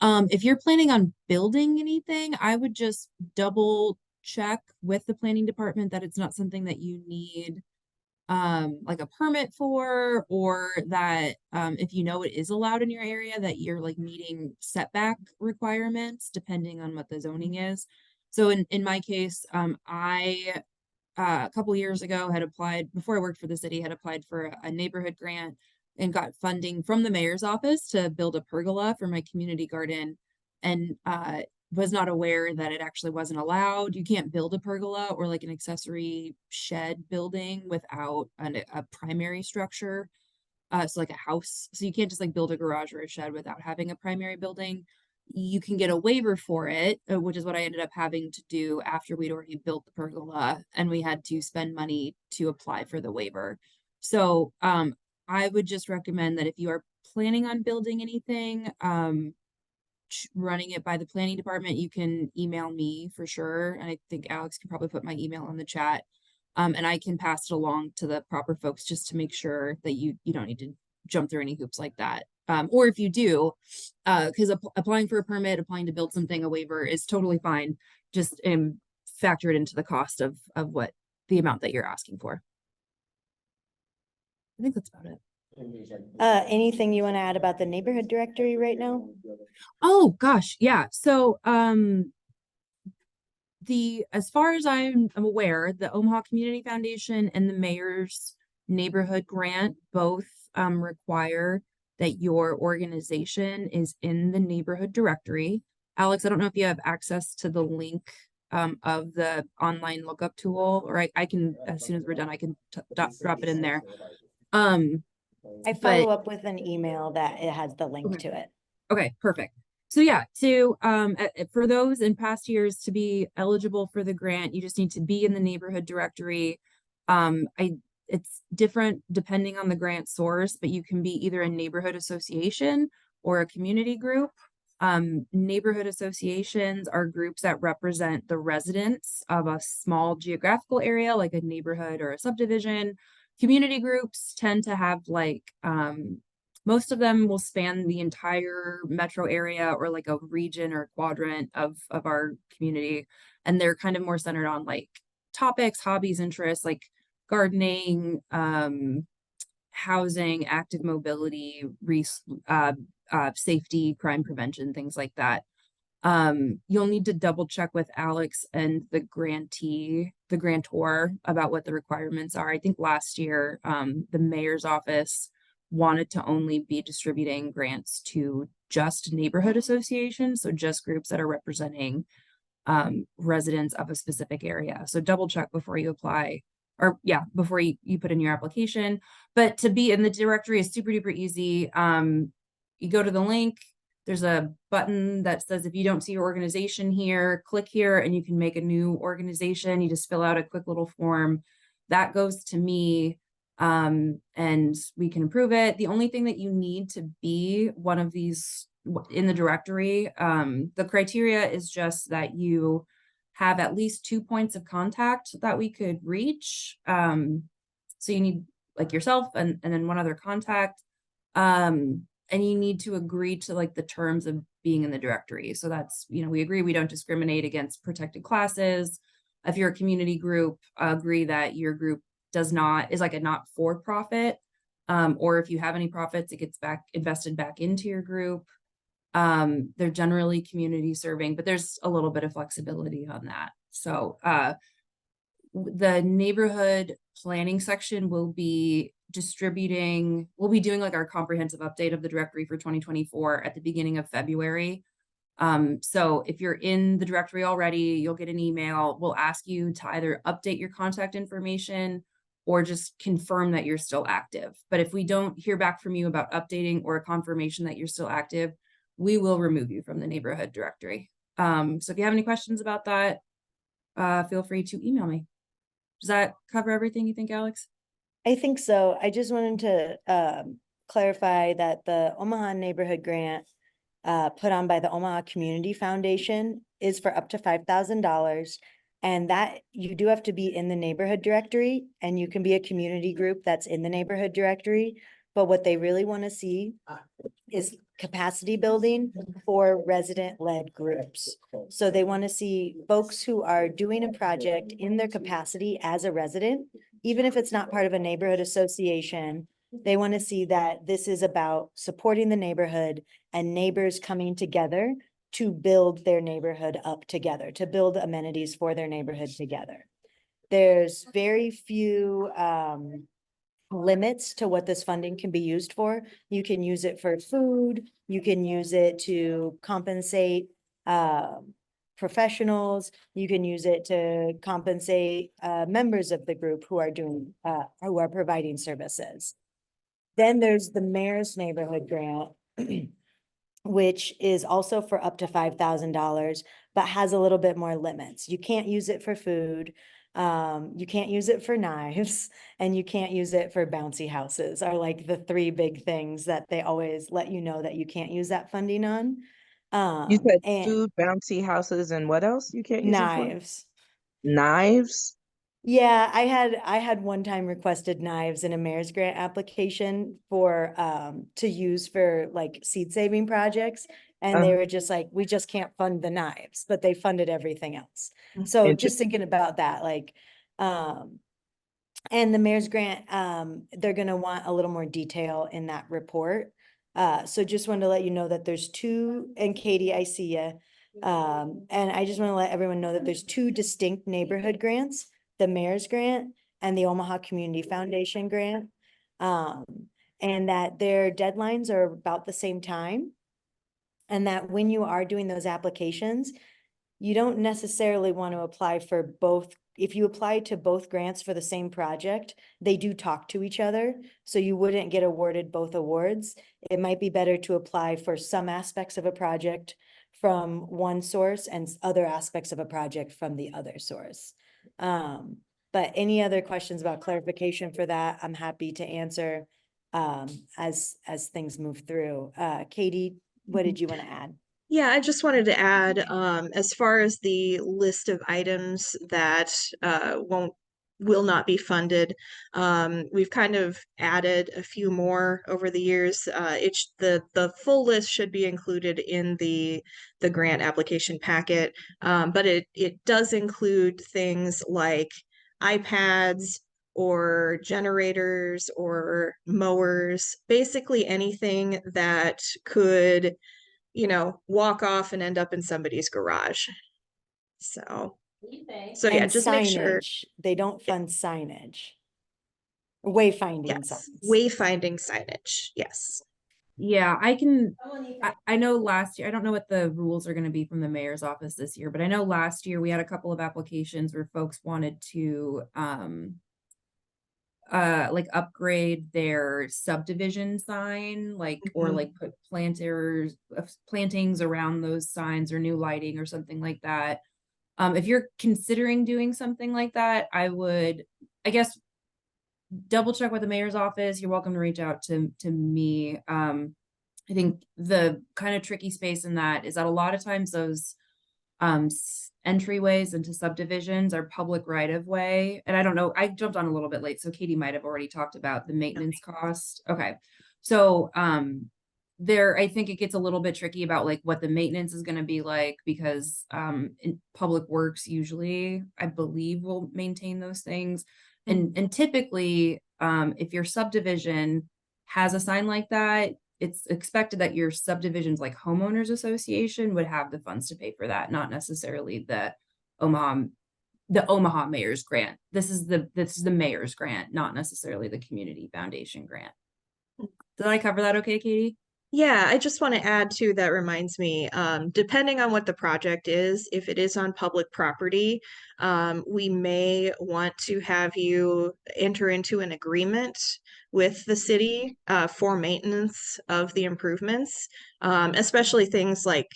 if you're planning on building anything, I would just double check with the planning department that it's not something that you need like a permit for, or that if you know it is allowed in your area, that you're like meeting setback requirements depending on what the zoning is. So in my case, I a couple years ago had applied, before I worked for the city, had applied for a neighborhood grant and got funding from the mayor's office to build a pergola for my community garden, and was not aware that it actually wasn't allowed. You can't build a pergola or like an accessory shed building without a primary structure. So like a house. So you can't just like build a garage or a shed without having a primary building. You can get a waiver for it, which is what I ended up having to do after we'd already built the pergola, and we had to spend money to apply for the waiver. So I would just recommend that if you are planning on building anything, running it by the planning department, you can email me for sure. And I think Alex can probably put my email in the chat. And I can pass it along to the proper folks just to make sure that you don't need to jump through any hoops like that. Or if you do, because applying for a permit, applying to build something, a waiver is totally fine. Just factor it into the cost of what the amount that you're asking for. I think that's about it. Anything you want to add about the neighborhood directory right now? Oh gosh, yeah. So as far as I'm aware, the Omaha Community Foundation and the mayor's neighborhood grant both require that your organization is in the neighborhood directory. Alex, I don't know if you have access to the link of the online lookup tool, or I can, as soon as we're done, I can drop it in there. I follow up with an email that it has the link to it. Okay, perfect. So yeah, to for those in past years to be eligible for the grant, you just need to be in the neighborhood directory. It's different depending on the grant source, but you can be either a neighborhood association or a community group. Neighborhood associations are groups that represent the residents of a small geographical area, like a neighborhood or a subdivision. Community groups tend to have like most of them will span the entire metro area or like a region or quadrant of our community. And they're kind of more centered on like topics, hobbies, interests, like gardening, housing, active mobility, safety, crime prevention, things like that. You'll need to double check with Alex and the grantor about what the requirements are. I think last year, the mayor's office wanted to only be distributing grants to just neighborhood associations, so just groups that are representing residents of a specific area. So double check before you apply, or yeah, before you put in your application. But to be in the directory is super duper easy. You go to the link, there's a button that says if you don't see your organization here, click here and you can make a new organization. You just fill out a quick little form that goes to me. And we can approve it. The only thing that you need to be one of these in the directory, the criteria is just that you have at least 2 points of contact that we could reach. So you need like yourself and then one other contact. And you need to agree to like the terms of being in the directory. So that's, we agree we don't discriminate against protected classes. If you're a community group, agree that your group is like a not-for-profit, or if you have any profits, it gets invested back into your group. They're generally community serving, but there's a little bit of flexibility on that. So the neighborhood planning section will be we'll be doing like our comprehensive update of the directory for 2024 at the beginning of February. So if you're in the directory already, you'll get an email. We'll ask you to either update your contact information or just confirm that you're still active. But if we don't hear back from you about updating or a confirmation that you're still active, we will remove you from the neighborhood directory. So if you have any questions about that, feel free to email me. Does that cover everything you think, Alex? I think so. I just wanted to clarify that the Omaha Neighborhood Grant put on by the Omaha Community Foundation is for up to $5,000. And that you do have to be in the neighborhood directory, and you can be a community group that's in the neighborhood directory. But what they really want to see is capacity building for resident-led groups. So they want to see folks who are doing a project in their capacity as a resident, even if it's not part of a neighborhood association. They want to see that this is about supporting the neighborhood and neighbors coming together to build their neighborhood up together, to build amenities for their neighborhood together. There's very few limits to what this funding can be used for. You can use it for food, you can use it to compensate professionals, you can use it to compensate members of the group who are providing services. Then there's the Mayor's Neighborhood Grant, which is also for up to $5,000, but has a little bit more limits. You can't use it for food, you can't use it for knives, and you can't use it for bouncy houses are like the 3 big things that they always let you know that you can't use that funding on. You said And food, bouncy houses, and what else you can't use it for? knives. Knives? Yeah, I had one time requested knives in a mayor's grant application for to use for like seed saving projects. And they were just like, we just can't fund the knives, but they funded everything else. So just thinking about that, like, and the mayor's grant, they're gonna want a little more detail in that report. So just wanted to let you know that there's 2, and Katie, I see you. And I just want to let everyone know that there's 2 distinct neighborhood grants, the mayor's grant and the Omaha Community Foundation grant. And that their deadlines are about the same time. And that when you are doing those applications, you don't necessarily want to apply for both if you apply to both grants for the same project, they do talk to each other. So you wouldn't get awarded both awards. It might be better to apply for some aspects of a project from one source and other aspects of a project from the other source. But any other questions about clarification for that, I'm happy to answer as things move through. Katie, what did you want to add? Yeah, I just wanted to add, as far as the list of items that will not be funded, we've kind of added a few more over the years. The full list should be included in the grant application packet, but it does include things like iPads or generators or mowers, basically anything that could, walk off and end up in somebody's garage. So yeah, And just make sure. signage, they don't fund signage. Wayfinding Yes, signs. wayfinding signage. Yes. Yeah, I know last year, I don't know what the rules are going to be from the mayor's office this year, but I know last year we had a couple of applications where folks wanted to like upgrade their subdivision sign, like, or like put plantings around those signs or new lighting or something like that. If you're considering doing something like that, I guess, double check with the mayor's office. You're welcome to reach out to me. I think the kind of tricky space in that is that a lot of times those entryways into subdivisions are public right of way. And I don't know, I jumped on a little bit late, so Katie might have already talked about the maintenance cost. Okay. So I think it gets a little bit tricky about like what the maintenance is going to be like, because in public works usually, I believe, will maintain those things. And typically, if your subdivision has a sign like that, it's expected that your subdivision's like homeowners association would have the funds to pay for that, not necessarily the Omaha mayor's grant. This is the mayor's grant, not necessarily the community foundation grant. Did I cover that okay, Katie? Yeah, I just want to add too, that reminds me, depending on what the project is, if it is on public property, we may want to have you enter into an agreement with the city for maintenance of the improvements, especially things like,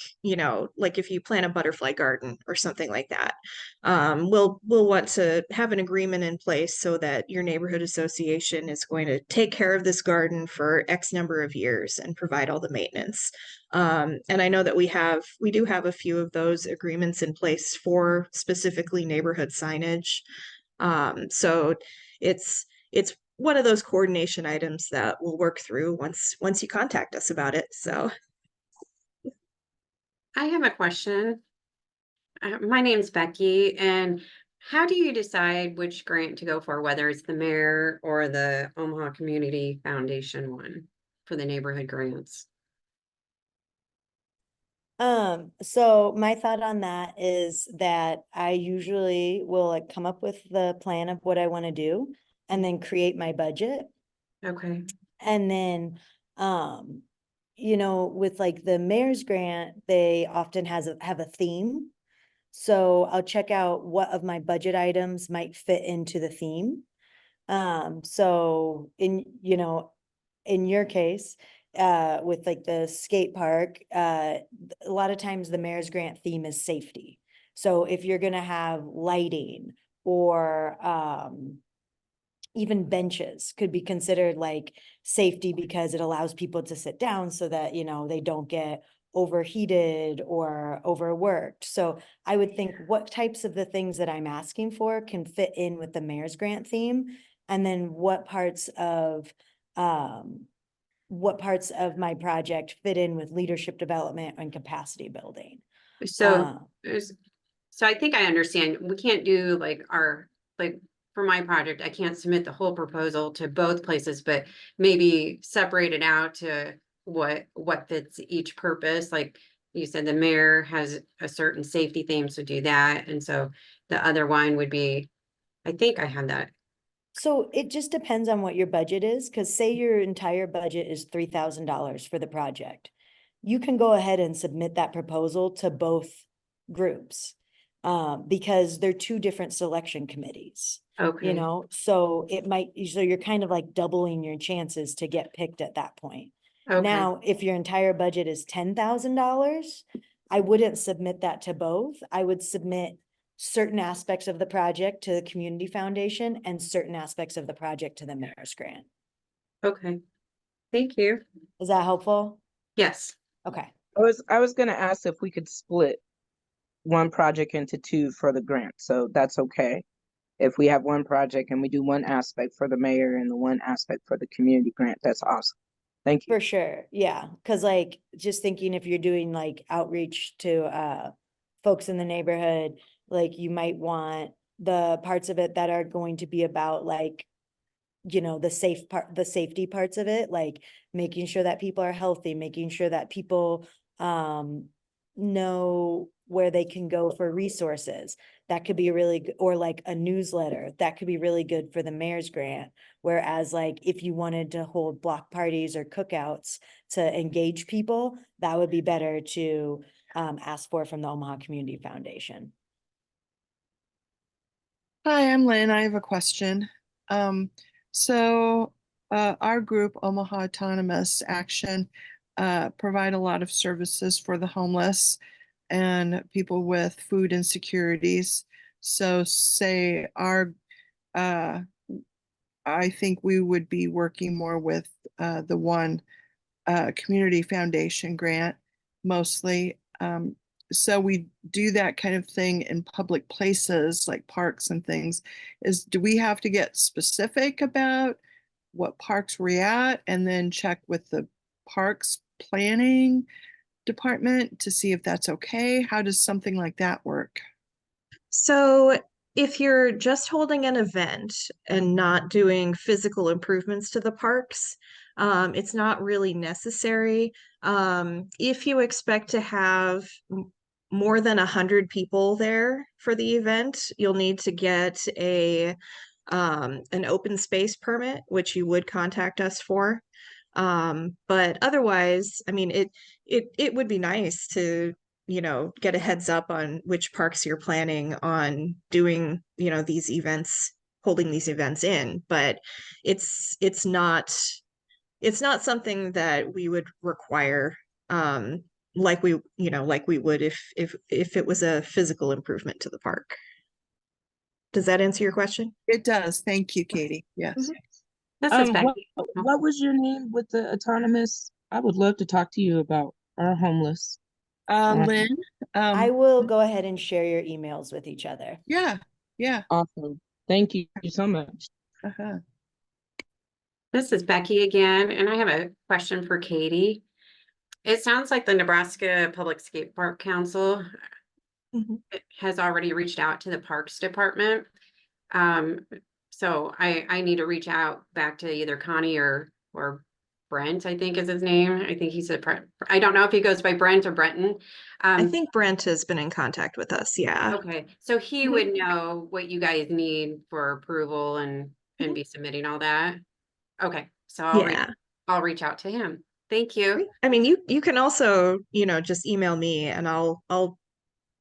like if you plant a butterfly garden or something like that. We'll want to have an agreement in place so that your neighborhood association is going to take care of this garden for X number of years and provide all the maintenance. And I know that we do have a few of those agreements in place for specifically neighborhood signage. So it's one of those coordination items that we'll work through once you contact us about it. So I have a question. My name's Becky, and how do you decide which grant to go for, whether it's the mayor or the Omaha Community Foundation one for the neighborhood grants? So my thought on that is that I usually will like come up with the plan of what I want to do and then create my budget. Okay. And then, with like the mayor's grant, they often have a theme. So I'll check out what of my budget items might fit into the theme. So in your case, with like the skate park, a lot of times the mayor's grant theme is safety. So if you're gonna have lighting or, even benches could be considered like safety because it allows people to sit down so that, they don't get overheated or overworked. So I would think what types of the things that I'm asking for can fit in with the mayor's grant theme, and then what parts of my project fit in with leadership development and capacity building. So so I think I understand. We can't do like for my project, I can't submit the whole proposal to both places, but maybe separate it out to what fits each purpose. Like you said, the mayor has a certain safety theme, so do that. And so the other one would be, I think I have that. So it just depends on what your budget is, because say your entire budget is $3,000 for the project. You can go ahead and submit that proposal to both groups. because they're two different selection committees. Okay. You know, so it might, so you're kind of like doubling your chances to get picked at that point. Okay. Now, if your entire budget is $10,000, I wouldn't submit that to both. I would submit certain aspects of the project to the community foundation and certain aspects of the project to the mayor's grant. Okay. Thank you. Is that helpful? Yes. Okay. I was gonna ask if we could split one project into two for the grant, so that's okay. If we have one project and we do one aspect for the mayor and the one aspect for the community grant, that's awesome. Thank you. For sure, yeah, cause like, just thinking if you're doing like outreach to folks in the neighborhood, like you might want the parts of it that are going to be about like, you know, the safety parts of it, like making sure that people are healthy, making sure that people know where they can go for resources. That could be really good, or like a newsletter, that could be really good for the mayor's grant. Whereas like if you wanted to hold block parties or cookouts to engage people, that would be better to ask for from the Omaha Community Foundation. Hi, I'm Lynn. I have a question. Our group, Omaha Autonomous Action, provide a lot of services for the homeless and people with food insecurities. So say I think we would be working more with the one community foundation grant mostly. So we do that kind of thing in public places like parks and things. Do we have to get specific about what parks we're at and then check with the parks planning department to see if that's okay? How does something like that work? So if you're just holding an event and not doing physical improvements to the parks, it's not really necessary. If you expect to have more than 100 people there for the event, you'll need to get an open space permit, which you would contact us for. But otherwise, I mean, it would be nice to, you know, get a heads up on which parks you're planning on doing, you know, these events, holding these events in, but it's not something that we would require, like we, you know, like we would if it was a physical improvement to the park. Does that answer your question? It does. Thank you, Katie. Yes. Mhm. This is What, Becky. what was your name with the autonomous? I would love to talk to you about our homeless. Lynn, I will go ahead and share your emails with each other. yeah, yeah. Awesome. Thank you so much. Uh-huh. This is Becky again, and I have a question for Katie. It sounds like the Nebraska Public Skate Park Council Mhm. has already reached out to the Parks Department. So I need to reach out back to either Connie or Brent, I think is his name. I think he said, I don't know if he goes by Brent or Brenton. I think Brent has been in contact with us. Yeah. Okay, so he Mhm. would know what you guys need for approval and Mhm. be submitting all that. Okay, so Yeah. I'll reach out to him. Thank you. I mean, you can also, you know, just email me and I'll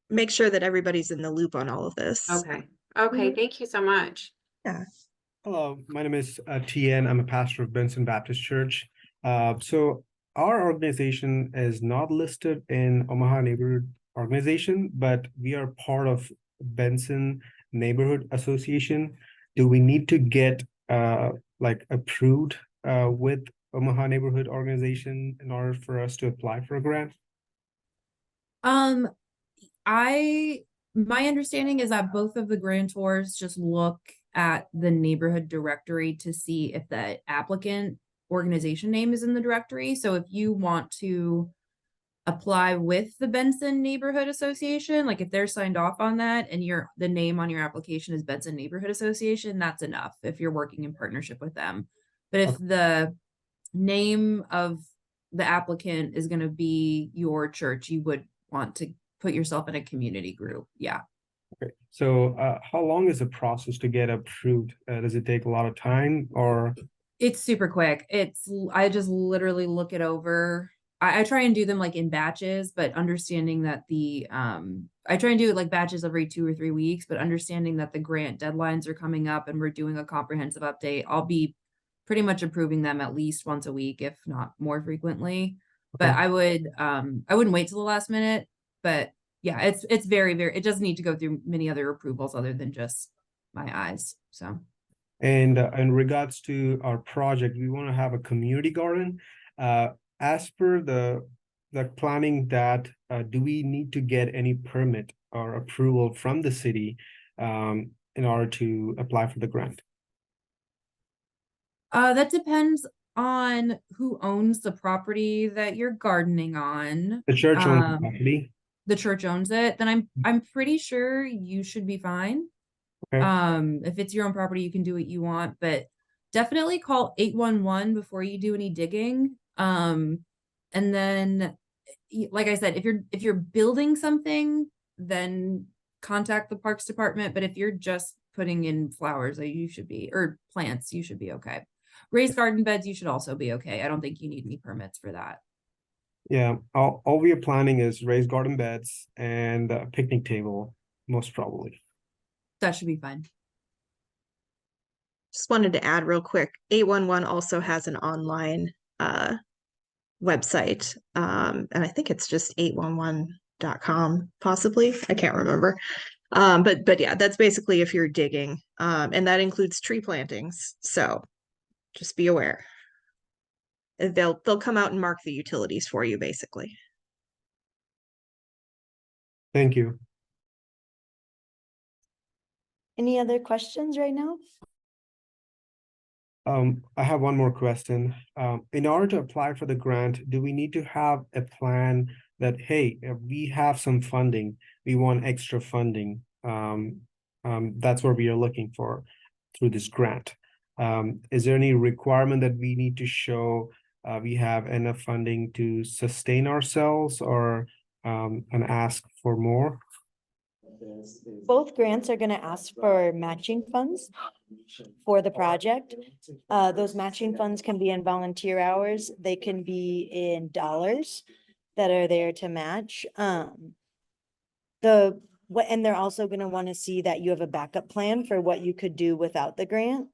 make sure that everybody's in the loop on all of this. Okay, okay, Mhm. thank you so much. Yeah. Hello, my name is TN. I'm a pastor of Benson Baptist Church. So our organization is not listed in Omaha Neighborhood Organization, but we are part of Benson Neighborhood Association. Do we need to get like approved with Omaha Neighborhood Organization in order for us to apply for a grant? My understanding is that both of the grantors just look at the neighborhood directory to see if the applicant organization name is in the directory. So if you want to apply with the Benson Neighborhood Association, like if they're signed off on that and the name on your application is Benson Neighborhood Association, that's enough if you're working in partnership with them. But if the name of the applicant is going to be your church, you would want to put yourself in a community group. Yeah. Okay, so how long is the process to get approved? Does it take a lot of time or? It's super quick. I just literally look it over. I try and do them like in batches, but understanding that I try and do it like batches every 2 or 3 weeks, but understanding that the grant deadlines are coming up and we're doing a comprehensive update, I'll be pretty much approving them at least once a week, if not more frequently. But Okay. I wouldn't wait till the last minute, but yeah, it's very, very, it doesn't need to go through many other approvals other than just my eyes, so. And in regards to our project, we want to have a community garden. As per the planning that, do we need to get any permit or approval from the city in order to apply for the grant? That depends on who owns the property that you're gardening on. The church owns the Um, property. The church owns it, then I'm pretty sure you should be fine. Okay. If it's your own property, you can do what you want, but definitely call 811 before you do any digging. And then, like I said, if you're building something, then contact the Parks Department. But if you're just putting in flowers, you should be, or plants, you should be okay. Raised garden beds, you should also be okay. I don't think you need any permits for that. Yeah, all we are planning is raised garden beds and a picnic table, most probably. That should be fine. Just wanted to add real quick, 811 also has an online website. And I think it's just 811.com, possibly. I can't remember. But yeah, that's basically if you're digging. And that includes tree plantings. So just be aware. They'll come out and mark the utilities for you, basically. Thank you. Any other questions right now? I have one more question. In order to apply for the grant, do we need to have a plan that, hey, if we have some funding, we want extra funding? That's what we are looking for through this grant. Is there any requirement that we need to show we have enough funding to sustain ourselves, or and ask for more? Both grants are gonna ask for matching funds for the project. Those matching funds can be in volunteer hours, they can be in dollars that are there to match. And they're also gonna wanna see that you have a backup plan for what you could do without the grant.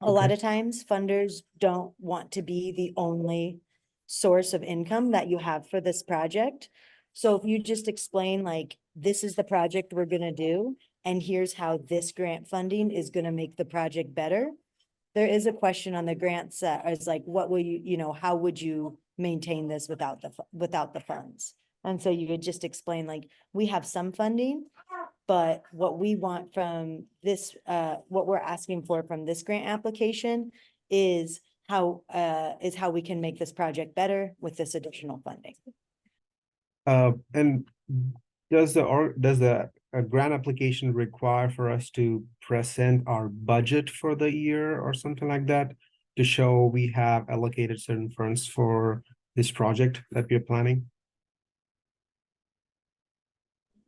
A lot Okay. of times funders don't want to be the only source of income that you have for this project. So if you just explain like, this is the project we're gonna do, and here's how this grant funding is gonna make the project better. There is a question on the grants that is like, what will you, how would you maintain this without the funds? And so you would just explain like, we have some funding, but what we want from this, what we're asking for from this grant application is how we can make this project better with this additional funding. And does the grant application require for us to present our budget for the year or something like that to show we have allocated certain funds for this project that we're planning?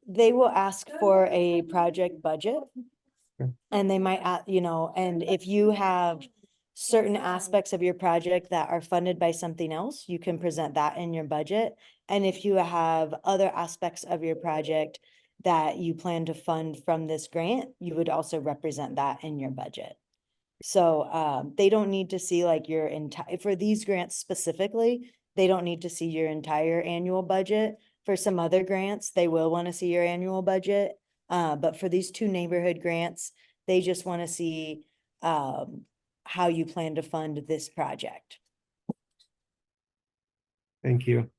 They will ask for a project budget. Okay. And they might, and if you have certain aspects of your project that are funded by something else, you can present that in your budget. And if you have other aspects of your project that you plan to fund from this grant, you would also represent that in your budget. So they don't need to see like your entire, for these grants specifically, they don't need to see your entire annual budget. For some other grants, they will want to see your annual budget. But for these two neighborhood grants, they just want to see how you plan to fund this project. Thank you.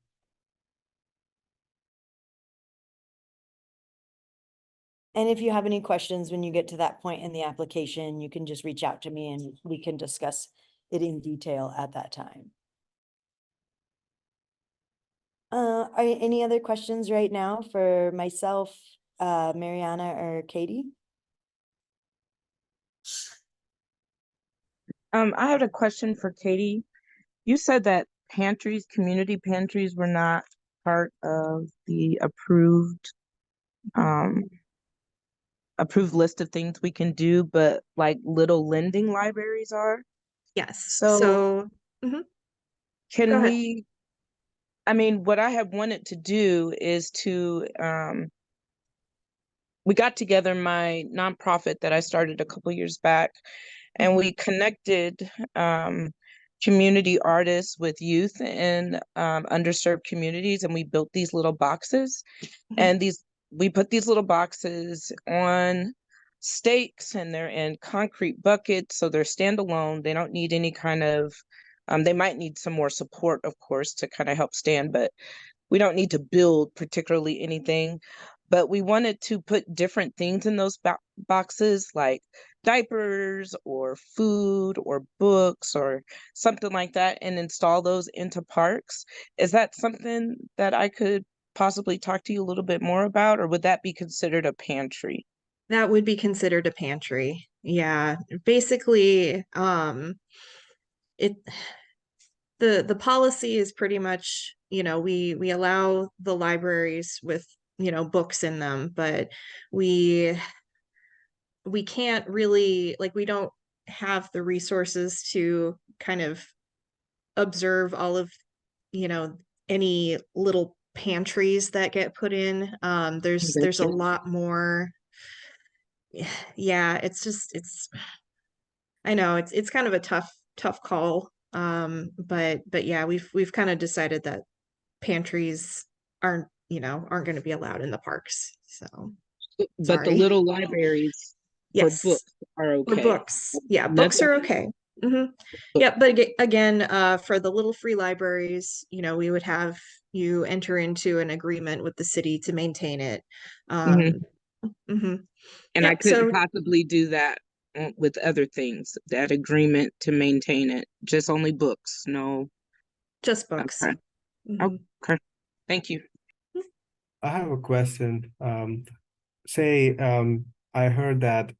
And if you have any questions when you get to that point in the application, you can just reach out to me and we can discuss it in detail at that time. Are any other questions right now for myself, Mariana, or Katie? I had a question for Katie. You said that community pantries were not part of the approved list of things we can do, but like little lending libraries are. Yes. So Mhm. can Go ahead. we, I mean, what I have wanted to do is to we got together, my nonprofit that I started a couple years back, and we connected community artists with youth in underserved communities, and we built these little boxes. And we put these little boxes on stakes, and they're in concrete buckets, so they're standalone. They don't need any kind of they might need some more support, of course, to kind of help stand, but we don't need to build particularly anything. But we wanted to put different things in those boxes, like diapers or food or books or something like that, and install those into parks. Is that something that I could possibly talk to you a little bit more about, or would that be considered a pantry? That would be considered a pantry. Yeah, basically, it the policy is pretty much, we allow the libraries with, books in them, but we can't really, like, we don't have the resources to kind of observe all of, any little pantries that get put in. There's a lot more. Yeah, it's I know it's kind of a tough call. But yeah, we've kind of decided that pantries aren't going to be allowed in the parks. So But the sorry. little libraries for Yes. books are For okay. books. Yeah, books are okay. Yeah, but again, for the little free libraries, we would have you enter into an agreement with the city to maintain it. Mhm. Mhm. And I Yeah, couldn't so possibly do that with other things, that agreement to maintain it, just only books, no. just books. Okay. Mhm. Okay, thank you. I have a question. I heard that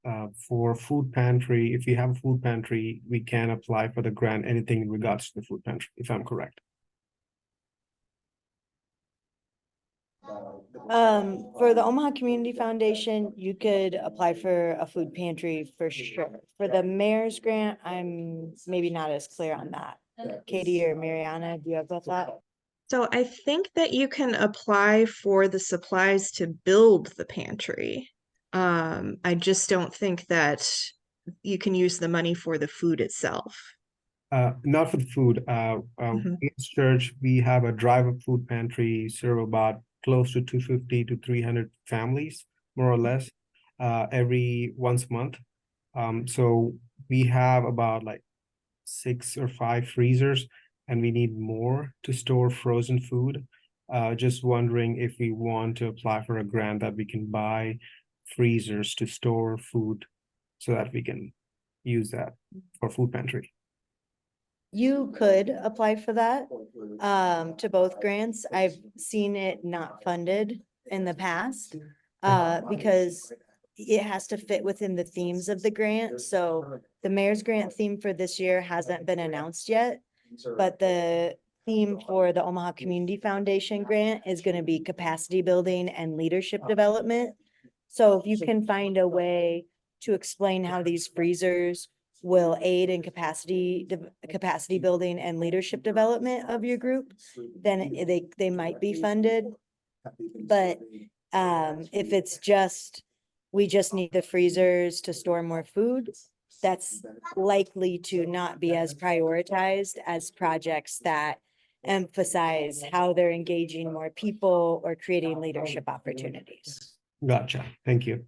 for food pantry, if you have a food pantry, we can apply for the grant, anything in regards to the food pantry, if I'm correct. For the Omaha Community Foundation, you could apply for a food pantry for sure. For the mayor's grant, I'm maybe not as clear on that. Katie or Mariana, do you have a thought? So I think that you can apply for the supplies to build the pantry. I just don't think that you can use the money for the food itself. Not for the food. Mhm. In church, we have a drive-up food pantry, serve about close to 250 to 300 families, more or less, every once a month. So we have about like 6 or 5 freezers, and we need more to store frozen food. Just wondering if we want to apply for a grant that we can buy freezers to store food so that we can use that for food pantry. You could apply for that, to both grants. I've seen it not funded in the past, because it has to fit within the themes of the grant. So the mayor's grant theme for this year hasn't been announced yet, but the theme for the Omaha Community Foundation grant is going to be capacity building and leadership development. So if you can find a way to explain how these freezers will aid in capacity building and leadership development of your group, then they might be funded. But if it's just, we just need the freezers to store more food, that's likely to not be as prioritized as projects that emphasize how they're engaging more people or creating leadership opportunities. Gotcha. Thank you.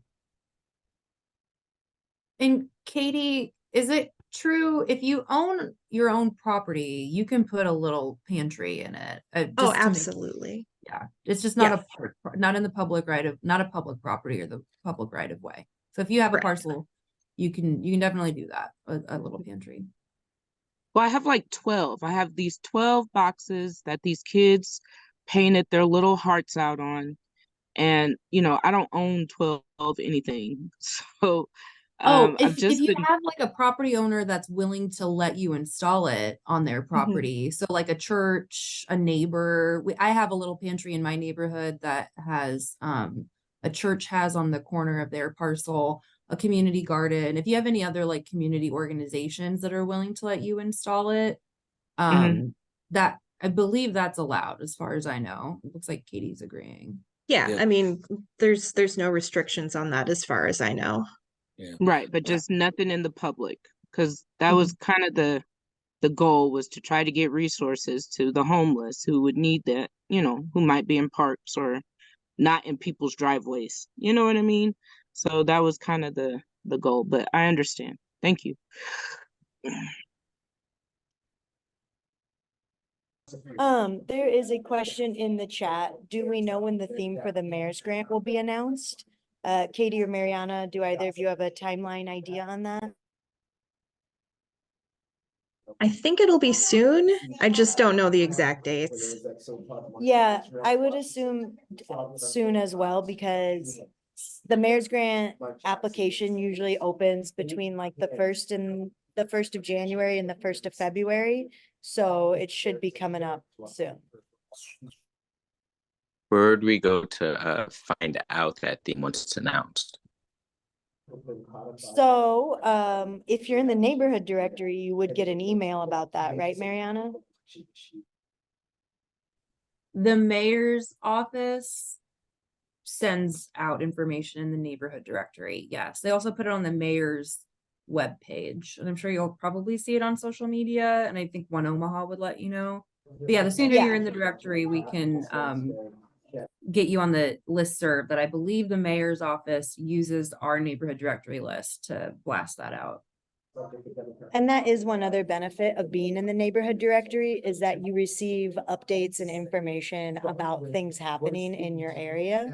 And Katie, is it true if you own your own property, you can put a little pantry in it? Oh, just to make- absolutely. yeah, it's just not Yeah. not in the public not a public property or the public right of way. So if you have a Correct. parcel, you can definitely do that, a little pantry. Well, I have like 12. I have these 12 boxes that these kids painted their little hearts out on. And, I don't own 12 anything. So Oh, I've if just you been, have like a property owner that's willing to let you install it on their property, so like a church, a neighbor, I have a little pantry in my neighborhood that has a church has on the corner of their parcel, a community garden. If you have any other like community organizations that are willing to let you install it, Mhm. that I believe that's allowed as far as I know. It looks like Katie's agreeing. Yeah, Yeah. I mean, there's no restrictions on that as far as I know. Right, but Yeah. just nothing in the public, because that was kind of the goal, was to try to get resources to the homeless who would need that, who might be in parks or not in people's driveways. You know what I mean? So that was kind of the goal, but I understand. Thank you. There is a question in the chat. Do we know when the theme for the mayor's grant will be announced? Katie or Mariana, do either of you have a timeline idea on that? I think it'll be soon. I just don't know the exact dates. Yeah, I would assume soon as well, because the mayor's grant application usually opens between like the first of January and the 1st of February. So it should be coming up soon. Where would we go to find out that theme once it's announced? So, if you're in the neighborhood directory, you would get an email about that, right, Mariana? The mayor's office sends out information in the neighborhood directory. Yes, they also put it on the mayor's webpage, and I'm sure you'll probably see it on social media. And I think One Omaha would let you know. But yeah, the sooner you're in the directory, we can get you on the listserv that I believe the mayor's office uses our neighborhood directory list to blast that out. And that is one other benefit of being in the neighborhood directory, is that you receive updates and information about things happening in your area.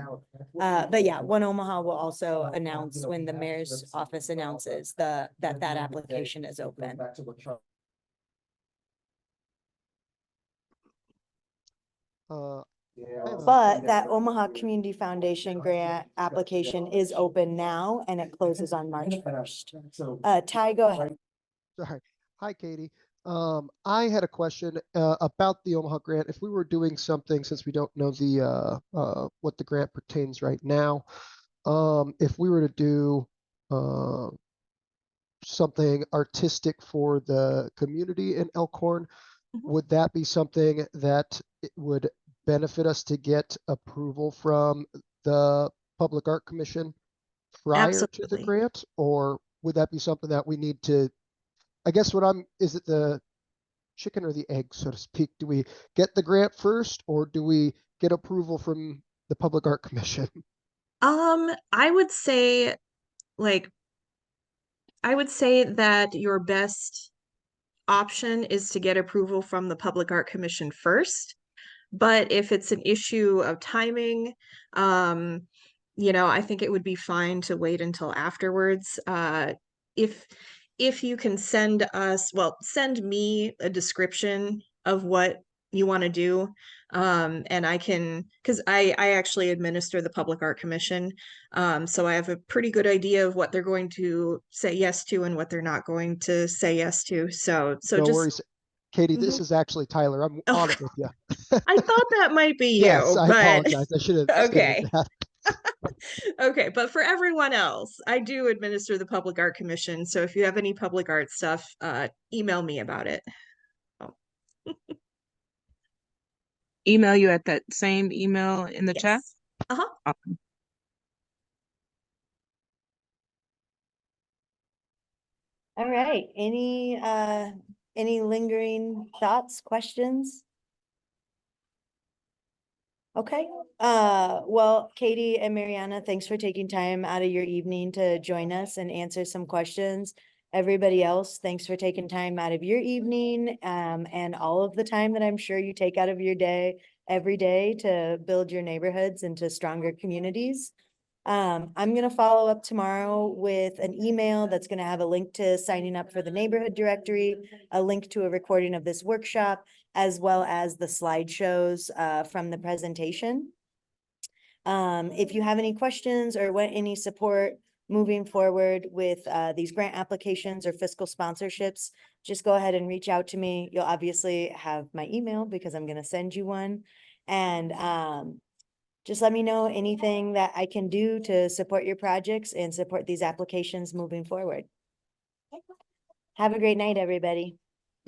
But yeah, One Omaha will also announce when the mayor's office announces that application is open. But that Omaha Community Foundation grant application is open now and it closes on March 1st. Ty, go ahead. Sorry. Hi, Katie. I had a question about the Omaha grant. If we were doing something, since we don't know the what the grant pertains right now, if we were to do something artistic for the community in Elkhorn, would that be something that it would benefit us to get approval from the Public Art Commission prior to the Absolutely. grant? Or would that be something that we need to, I guess is it the chicken or the egg, so to speak? Do we get the grant first, or do we get approval from the Public Art Commission? I would say that your best option is to get approval from the Public Art Commission first. But if it's an issue of timing, I think it would be fine to wait until afterwards. If you can send me a description of what you want to do, and I can, because I actually administer the Public Art Commission, so I have a pretty good idea of what they're going to say yes to and what they're not going to say yes to. So No just worries. Katie, this is actually Tyler. I'm Oh. on it with you. I thought that might be you, Yes, I but apologize. I should have stated okay. that. Okay, but for everyone else, I do administer the Public Art Commission. So if you have any public art stuff, email me about it. Email you at that same email in the chat? Yes. Uh-huh. Awesome. All right, any lingering thoughts, questions? Okay, well, Katie and Mariana, thanks for taking time out of your evening to join us and answer some questions. Everybody else, thanks for taking time out of your evening, and all of the time that I'm sure you take out of your day, every day, to build your neighborhoods into stronger communities. I'm gonna follow up tomorrow with an email that's gonna have a link to signing up for the neighborhood directory, a link to a recording of this workshop, as well as the slideshows from the presentation. If you have any questions or want any support moving forward with these grant applications or fiscal sponsorships, just go ahead and reach out to me. You'll obviously have my email because I'm gonna send you one. And just let me know anything that I can do to support your projects and support these applications moving forward. Have a great night, everybody.